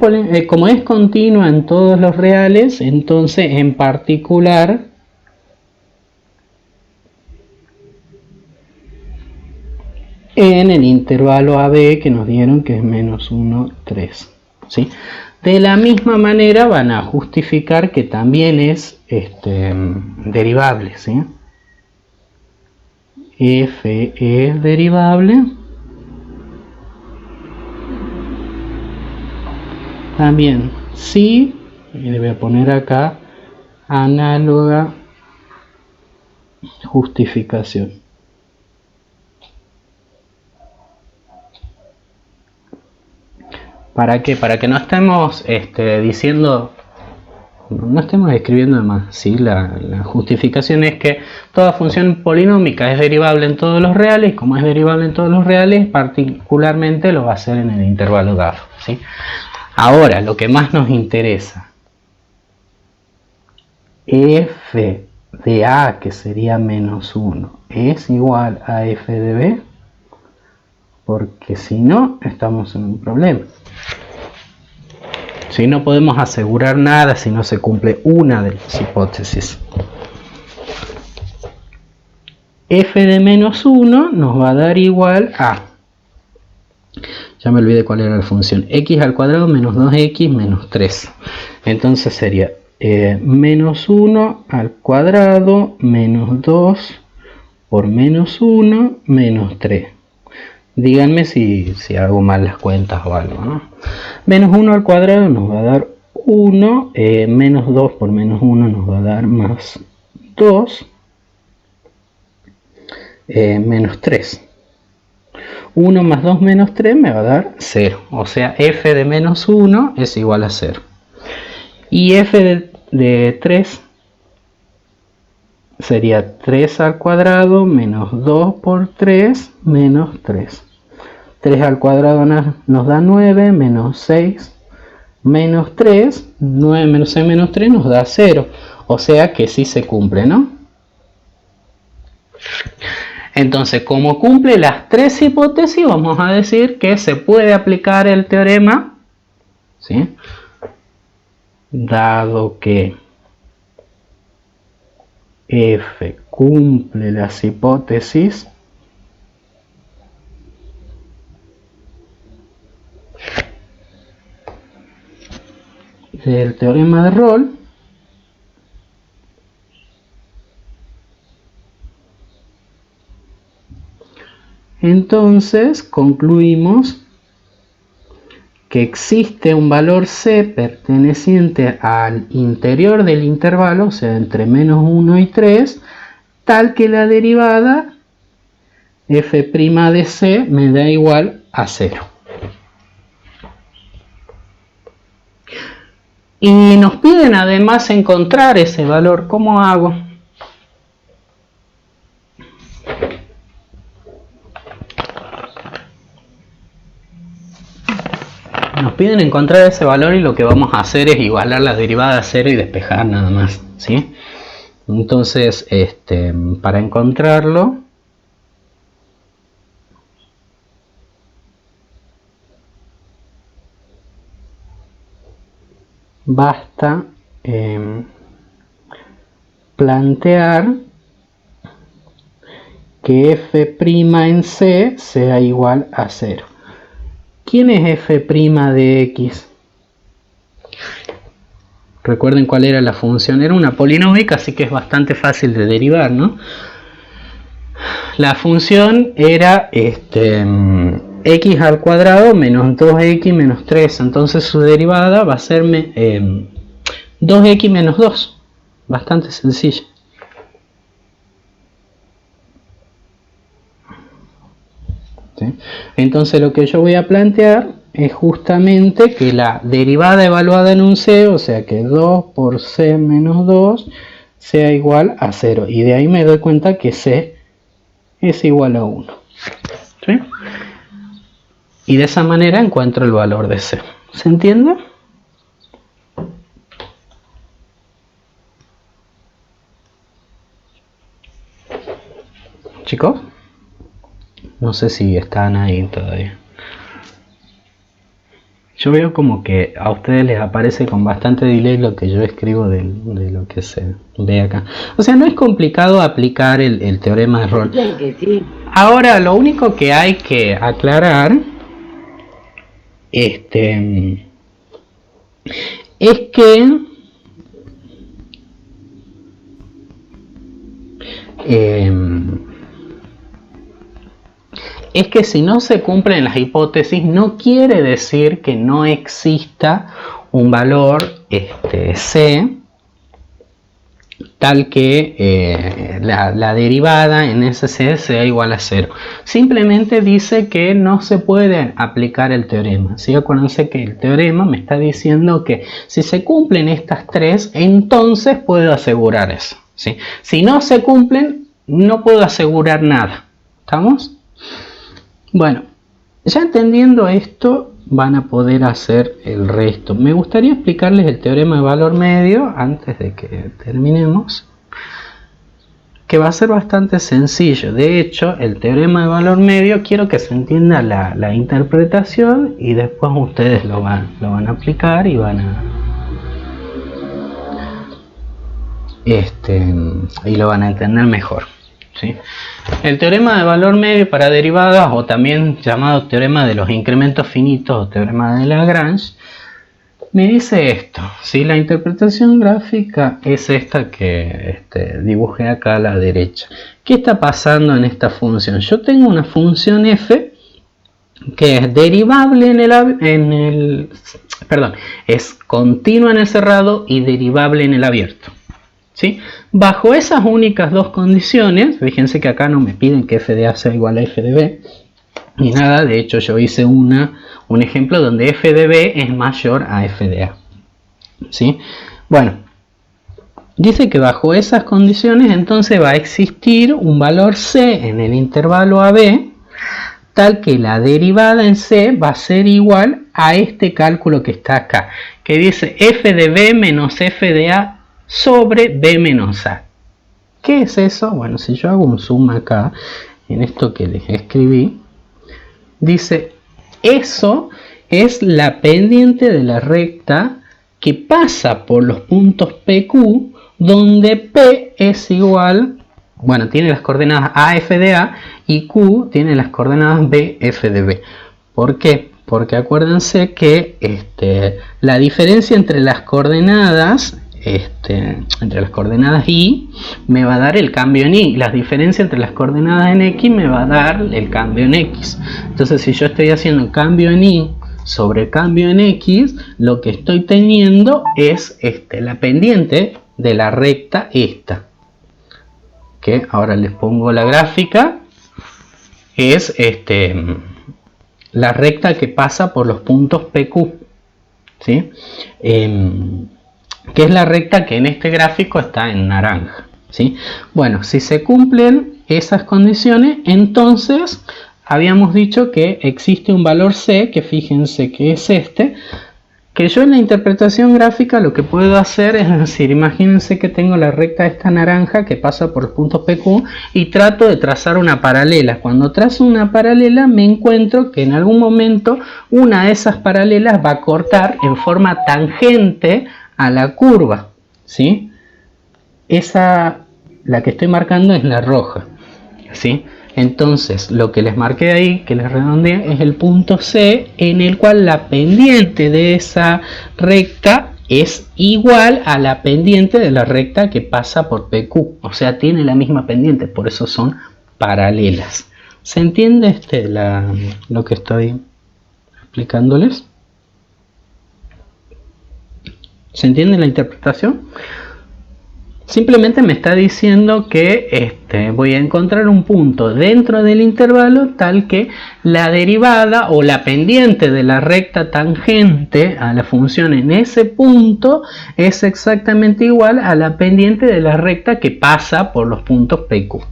continua en todos los reales, entonces en particular en el intervalo AB que nos dieron, que es menos 1, 3. ¿Sí? De la misma manera van a justificar que también es derivable. ¿Sí? F es derivable. También sí, le voy a poner acá análoga justificación. ¿Para qué? Para que no estemos diciendo, no estemos escribiendo de más. ¿Sí? La justificación es que toda función polinómica es derivable en todos los reales, y como es derivable en todos los reales, particularmente lo va a hacer en el intervalo GAF. ¿Sí? Ahora, lo que más nos interesa, f de a, que sería menos 1, es igual a f de b, porque si no, estamos en un problema. Si no podemos asegurar nada si no se cumple una de las hipótesis. F de menos 1 nos va a dar igual a Ya me olvidé cuál era la función. X al cuadrado menos 2x menos 3. Entonces sería menos 1 al cuadrado menos 2 por menos 1 menos 3. Díganme si hago mal las cuentas o algo, ¿no? Menos 1 al cuadrado nos va a dar 1, menos 2 por menos 1 nos va a dar más 2, menos 3. 1 más 2 menos 3 me va a dar 0. O sea, f de menos 1 es igual a 0. Y f de 3 sería 3 al cuadrado menos 2 por 3 menos 3. 3 al cuadrado nos da 9 menos 6 menos 3. 9 menos 6 menos 3 nos da 0. O sea que sí se cumple, ¿no? Entonces, como cumple las tres hipótesis, vamos a decir que se puede aplicar el teorema, ¿sí? Dado que F cumple las hipótesis, del teorema de Rolle, entonces concluimos que existe un valor C perteneciente al interior del intervalo, o sea, entre menos 1 y 3, tal que la derivada f' de C me da igual a 0. Y nos piden además encontrar ese valor. ¿Cómo hago? Nos piden encontrar ese valor y lo que vamos a hacer es igualar la derivada a 0 y despejar nada más, ¿sí? Entonces, para encontrarlo, basta plantear que f' en C sea igual a 0. ¿Quién es f' de x? Recuerden cuál era la función, era una polinómica, así que es bastante fácil de derivar, ¿no? La función era x al cuadrado menos 2x menos 3, entonces su derivada va a ser 2x menos 2, bastante sencilla. ¿Sí? Entonces lo que yo voy a plantear es justamente que la derivada evaluada en un C, o sea que 2 por C menos 2, sea igual a 0. Y de ahí me doy cuenta que C es igual a 1. ¿Sí? Y de esa manera encuentro el valor de C. ¿Se entiende? Chicos, no sé si están ahí todavía. Yo veo como que a ustedes les aparece con bastante delay lo que yo escribo de lo que se ve acá. O sea, no es complicado aplicar el teorema de Rolle. Sí. Ahora, lo único que hay que aclarar es que si no se cumplen las hipótesis, no quiere decir que no exista un valor C tal que la derivada en ese C sea igual a 0. Simplemente dice que no se puede aplicar el teorema. ¿Sí? Acuérdense que el teorema me está diciendo que si se cumplen estas tres, entonces puedo asegurar eso. ¿Sí? Si no se cumplen, no puedo asegurar nada. ¿Estamos? Bueno, ya entendiendo esto, van a poder hacer el resto. Me gustaría explicarles el teorema de valor medio antes de que terminemos, que va a ser bastante sencillo. De hecho, el teorema de valor medio quiero que se entienda la interpretación y después ustedes lo van a aplicar y van a y lo van a entender mejor. ¿sí? El teorema de valor medio para derivadas, o también llamado teorema de los incrementos finitos o teorema de Lagrange, me dice esto, ¿sí? La interpretación gráfica es esta que dibujé acá a la derecha. ¿Qué está pasando en esta función? Yo tengo una función f que es derivable es continua en el cerrado y derivable en el abierto, ¿sí? Bajo esas únicas dos condiciones, fíjense que acá no me piden que f de a sea igual a f de b, ni nada. De hecho yo hice un ejemplo donde f de b es mayor a f de a, ¿sí? Bueno, dice que bajo esas condiciones entonces va a existir un valor c en el intervalo AB, tal que la derivada en c va a ser igual a este cálculo que está acá, que dice f de b menos f de a sobre b menos a. ¿Qué es eso? Bueno, si yo hago un zoom acá en esto que les escribí, dice, eso es la pendiente de la recta que pasa por los puntos PQ, donde P es igual, bueno, tiene las coordenadas A, F de A, y Q tiene las coordenadas B, F de B. ¿Por qué? Porque acuérdense que la diferencia entre las coordenadas y me va a dar el cambio en y, la diferencia entre las coordenadas en x me va a dar el cambio en x. Entonces si yo estoy haciendo cambio en y sobre cambio en x, lo que estoy teniendo es la pendiente de la recta esta, que ahora les pongo la gráfica, es la recta que pasa por los puntos PQ, ¿sí? Que es la recta que en este gráfico está en naranja, ¿sí? Bueno, si se cumplen esas condiciones, entonces habíamos dicho que existe un valor c, que fíjense que es que yo en la interpretación gráfica lo que puedo hacer es decir, imagínense que tengo la recta esta naranja que pasa por los puntos PQ y trato de trazar una paralela. Cuando trazo una paralela me encuentro que en algún momento una de esas paralelas va a cortar en forma tangente a la curva, ¿sí? La que estoy marcando es la roja, ¿sí? Entonces lo que les marqué ahí, que les redondeé, es el punto C, en el cual la pendiente de esa recta es igual a la pendiente de la recta que pasa por PQ, o sea, tiene la misma pendiente, por eso son paralelas. ¿Se entiende lo que estoy explicándoles? ¿Se entiende la interpretación? Simplemente me está diciendo que voy a encontrar un punto dentro del intervalo tal que la derivada o la pendiente de la recta tangente a la función en ese punto es exactamente igual a la pendiente de la recta que pasa por los puntos PQ.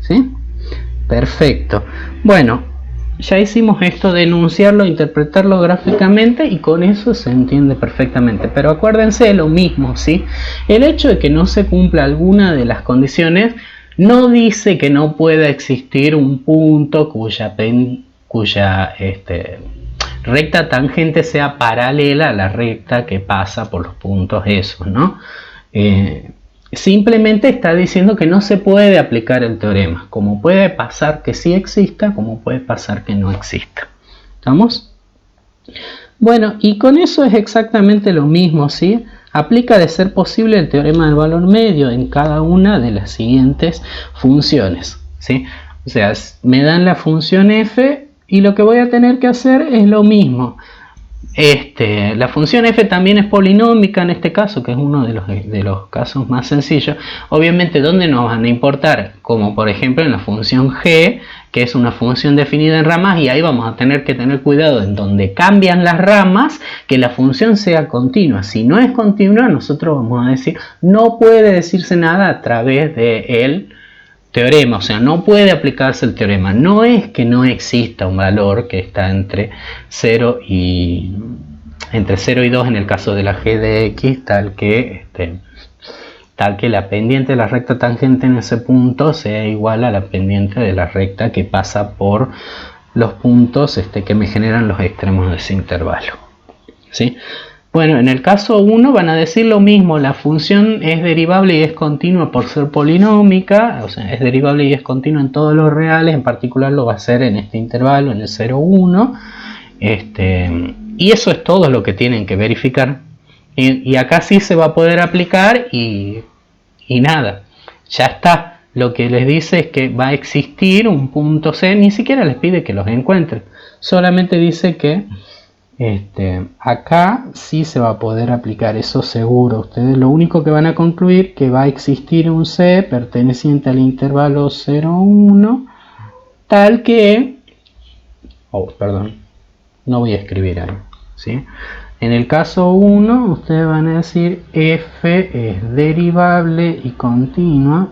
¿Sí? Perfecto. Bueno, ya hicimos esto de enunciarlo, interpretarlo gráficamente y con eso se entiende perfectamente. Pero acuérdense lo mismo, ¿sí? El hecho de que no se cumpla alguna de las condiciones no dice que no pueda existir un punto cuya recta tangente sea paralela a la recta que pasa por los puntos esos, ¿no? Simplemente está diciendo que no se puede aplicar el teorema, como puede pasar que sí exista, como puede pasar que no exista. ¿Estamos? Bueno, y con eso es exactamente lo mismo, ¿sí? Aplica de ser posible el teorema del valor medio en cada una de las siguientes funciones, ¿sí? O sea, me dan la función f y lo que voy a tener que hacer es lo mismo. La función f también es polinómica en este caso, que es uno de los casos más sencillos. Obviamente, ¿dónde nos van a importar? Como por ejemplo en la función g, que es una función definida en ramas, y ahí vamos a tener que tener cuidado en donde cambian las ramas, que la función sea continua. Si no es continua, nosotros vamos a decir, no puede decirse nada a través del teorema, o sea, no puede aplicarse el teorema. No es que no exista un valor que está entre 0 y 2 en el caso de la g de x, tal que la pendiente de la recta tangente en ese punto sea igual a la pendiente de la recta que pasa por los puntos que me generan los extremos de ese intervalo, ¿sí? Bueno, en el caso 1 van a decir lo mismo, la función es derivable y es continua por ser polinómica, o sea, es derivable y es continua en todos los reales, en particular lo va a hacer en este intervalo, en el 0, 1, y eso es todo lo que tienen que verificar, y acá sí se va a poder aplicar y nada, ya está. Lo que les dice es que va a existir un punto C, ni siquiera les pide que los encuentren, solamente dice que acá sí se va a poder aplicar, eso seguro. Ustedes lo único que van a concluir que va a existir un C perteneciente al intervalo 0, 1, tal que, perdón, no voy a escribir ahí, ¿sí? En el caso 1 ustedes van a decir f es derivable y continua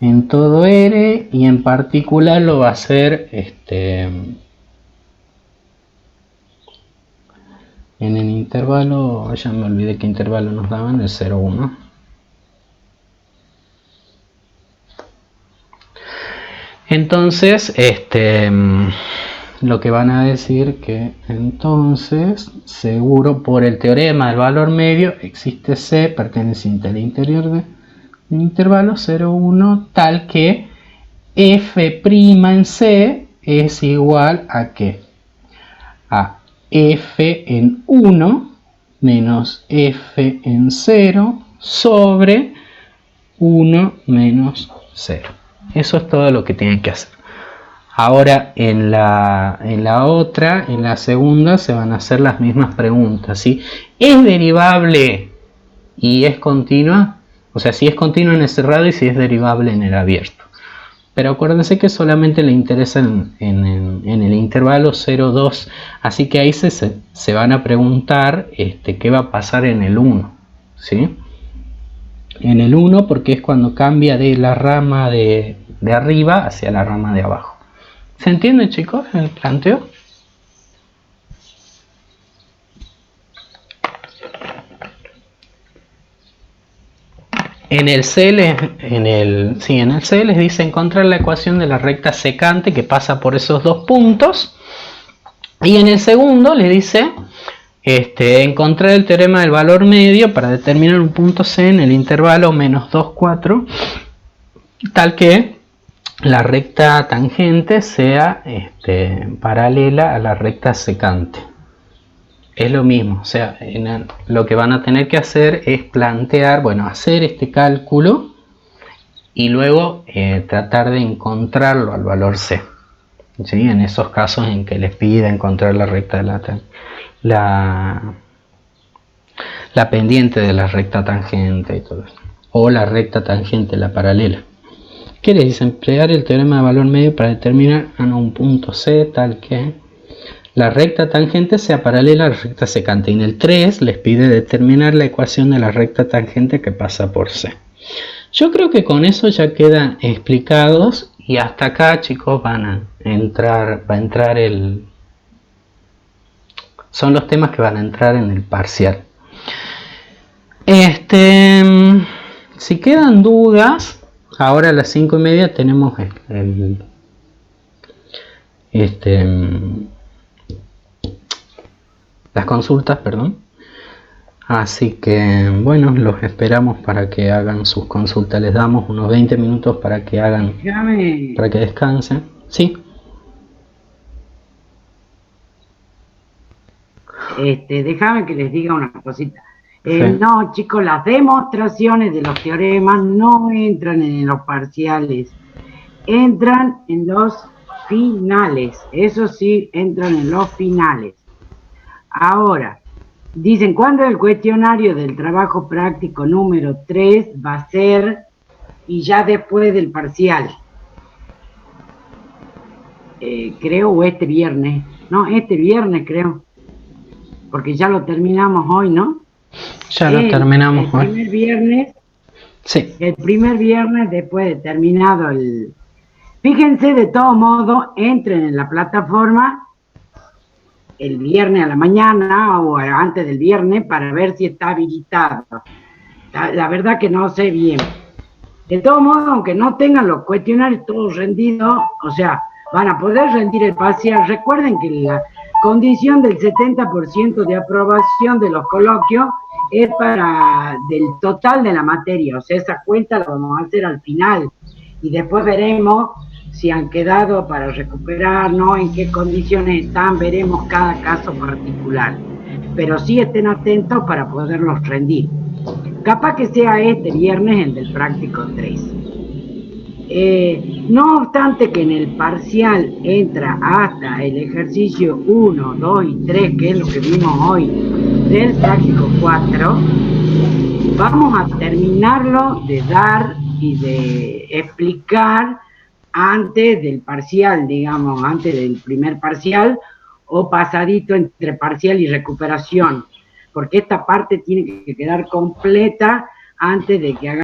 en todo R, y en particular lo va a hacer en el intervalo, ya me olvidé qué intervalo nos daban, el 0, 1. Entonces, lo que van a decir que entonces, seguro por el teorema del valor medio, existe C perteneciente al interior del intervalo 0, 1, tal que f' en C es igual a ¿qué? A f en 1 menos f en 0 sobre 1 menos 0. Eso es todo lo que tienen que hacer. Ahora en la segunda se van a hacer las mismas preguntas, ¿sí? ¿Es derivable y es continua? O sea, si es continua en el cerrado y si es derivable en el abierto. Pero acuérdense que solamente le interesa en el intervalo 0, 2. Así que ahí se van a preguntar qué va a pasar en el 1. ¿Sí? En el 1 porque es cuando cambia de la rama de arriba hacia la rama de abajo. ¿Se entiende, chicos, el planteo? En el C les dice encontrar la ecuación de la recta secante que pasa por esos dos puntos. Y en el segundo les dice encontrar el teorema del valor medio para determinar un punto C en el intervalo menos 2, 4, tal que la recta tangente sea paralela a la recta secante. Es lo mismo, o sea, lo que van a tener que hacer es plantear, bueno, hacer este cálculo y luego tratar de encontrarlo al valor C, ¿sí? En esos casos en que les pida encontrar la recta de la pendiente de la recta tangente y todo eso, o la recta tangente, la paralela. ¿Qué les dice? Emplear el teorema de valor medio para determinar un punto C tal que la recta tangente sea paralela a la recta secante. Y en el 3 les pide determinar la ecuación de la recta tangente que pasa por C. Yo creo que con eso ya quedan explicados y hasta acá, chicos, va a entrar son los temas que van a entrar en el parcial. Si quedan dudas, ahora a las 5:30 tenemos las consultas, perdón. Así que bueno, los esperamos para que hagan sus consultas. Les damos unos 20 minutos para que hagan, para que descansen. Sí. Déjame que les diga una cosita. Sí. No, chicos, las demostraciones de los teoremas no entran en los parciales, entran en los finales. Eso sí, entran en los finales. Ahora, dicen, ¿cuándo el cuestionario del trabajo práctico número 3 va a ser? Y ya después del parcial. Creo, o este viernes. No, este viernes creo. Porque ya lo terminamos hoy, ¿no? Ya lo terminamos hoy. El primer viernes. Sí. El primer viernes después de terminado el... Fíjense, de todo modo, entren en la plataforma el viernes a la mañana o antes del viernes para ver si está habilitado. La verdad que no sé bien. De todo modo, aunque no tengan los cuestionarios todos rendidos, o sea, van a poder rendir el parcial. Recuerden que la condición del 70% de aprobación de los coloquios es para del total de la materia, o sea, esa cuenta la vamos a hacer al final y después veremos si han quedado para recuperar, ¿no? En qué condiciones están, veremos cada caso particular. Pero sí estén atentos para poderlos rendir. Capaz que sea este viernes el del práctico 3. No obstante que en el parcial entra hasta el ejercicio 1, 2 y 3, que es lo que vimos hoy, del práctico 4, vamos a terminarlo de dar y de explicar antes del parcial, digamos, antes del primer parcial o pasadito entre parcial y recuperación, porque esta parte tiene que quedar completa antes de que hagan